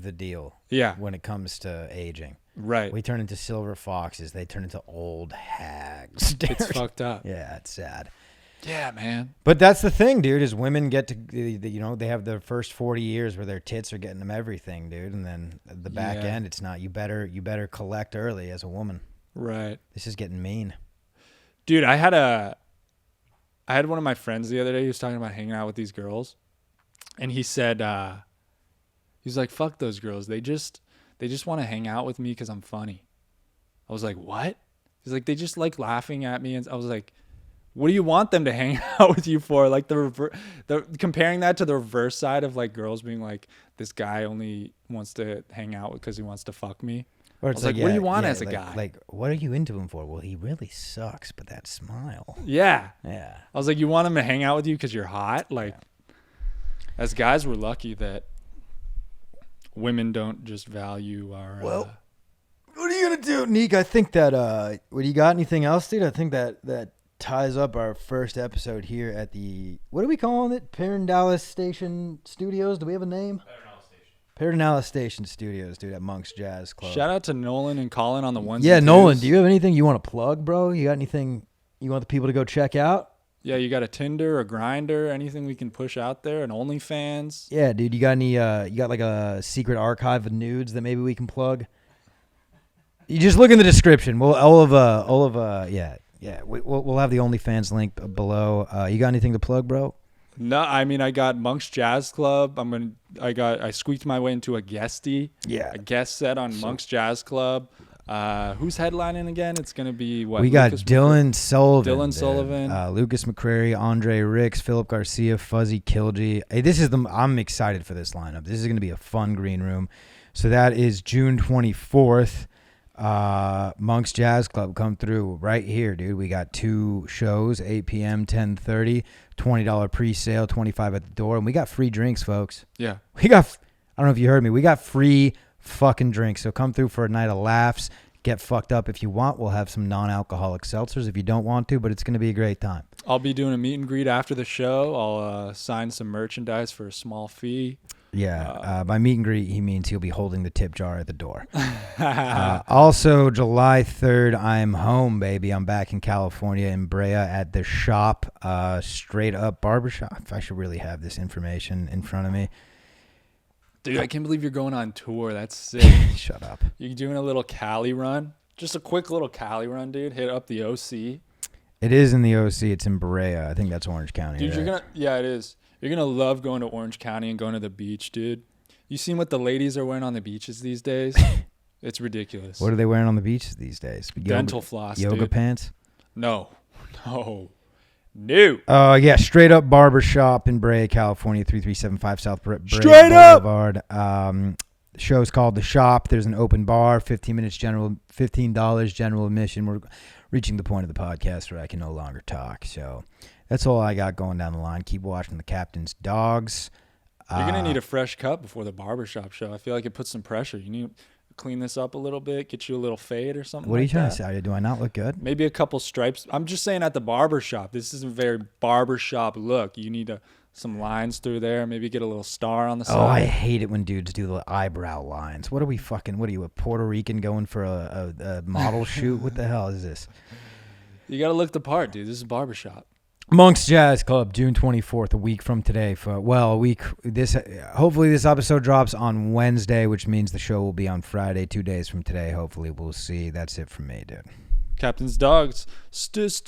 the deal. Yeah. When it comes to aging, Right. we turn into silver foxes. They turn into old hags. It's fucked up. Yeah, it's sad. Yeah, man. But that's the thing, dude, is women get to, they have their first 40 years where their tits are getting them everything, dude. And then the back Yeah. end, it's not. You better collect early as a woman. Right. This is getting mean. Dude, I had one of my friends the other day. He was talking about hanging out with these girls. And he said, he's like, fuck those girls. They just want to hang out with me because I'm funny. I was like, what? He's like, they just like laughing at me. And I was like, what do you want them to hang out with you for? Like comparing that to the reverse side of like girls being like, this guy only wants to hang out because he wants to fuck me. Or I was like, what do you want as a like, guy? Like, what are you into him for? Well, he really sucks, but that smile. Yeah. Yeah. I was like, you want him to hang out with you because you're hot? Like, as guys, we're lucky that women don't just value our. Well, what are you gonna do, Neek? I think that. What do you got? Anything else, dude? I think that ties up our first episode here at the. What are we calling it? Pedernales Station Studios. Do we have a name? Pedernales Station Studios, dude, at Monk's Jazz Club. Shout out to Nolan and Colin on the ones. Yeah, and Nolan, twos. do you have anything you want to plug, bro? You got anything you want the people to go check out? Yeah, you got a Tinder, a Grinder, anything we can push out there, an OnlyFans. Yeah, dude, you got any? You got like a secret archive of nudes that maybe we can plug? You just look in the description. We'll we'll have the OnlyFans link below. You got anything to plug, bro? No, I mean I got Monk's Jazz Club. I squeaked my way into a guesty. Yeah. A guest set on Monk's Jazz Club. Who's headlining again? It's gonna be what? We got Lucas Dylan Sullivan. Dylan Sullivan. Lucas McCrary, Andre Ricks, Philip Garcia, Fuzzy Kilgee. Hey, I'm excited for this lineup. This is gonna be a fun green room. So that is June 24th. Monk's Jazz Club, come through right here, dude. We got 2 shows, 8 p.m., 10:30, $20 pre-sale, $25 at the door, and we got free drinks, folks. Yeah. I don't know if you heard me. We got free fucking drinks. So come through for a night of laughs. Get fucked up if you want. We'll have some non-alcoholic seltzers if you don't want to, but it's going to be a great time. I'll be doing a meet and greet after the show. I'll sign some merchandise for a small fee. Yeah, by meet and greet, he means he'll be holding the tip jar at the door. Also, July 3rd, I'm home, baby. I'm back in California, in Brea, at the shop, Straight Up Barbershop. I should really have this information in front of me. Dude, I can't believe you're going on tour. That's sick. Shut up. You're doing a little Cali run? Just a quick little Cali run, dude. Hit up the OC. It is in the OC. It's in Brea. I think that's Orange County. Dude, right? it is. You're going to love going to Orange County and going to the beach, dude. You seen what the ladies are wearing on the beaches these days? It's ridiculous. What are they wearing on the beaches these days? Dental floss, yoga dude. pants? No. Yeah, Straight Up Barbershop in Brea, California, 3375 South Brea Straight Up Boulevard. The show's called The Shop. There's an open bar, $15 general admission. We're reaching the point of the podcast where I can no longer talk. So that's all I got going down the line. Keep watching the Captain's Dogs. You're going to need a fresh cut before the barbershop show. I feel like it puts some pressure. You need to clean this up a little bit, get you a little fade or something. What are you trying to say? Do I not look good? Maybe a couple stripes. I'm just saying at the barbershop. This isn't a very barbershop look. You need some lines through there. Maybe get a little star on the side. Oh, I hate it when dudes do the eyebrow lines. What are you, a Puerto Rican going for a model shoot? What the hell is this? You got to look the part, dude. This is a barbershop. Monk's Jazz Club, June 24th, a week from today. Hopefully this episode drops on Wednesday, which means the show will be on Friday, 2 days from today. Hopefully we'll see. That's it from me, dude. Captain's Dogs, studio.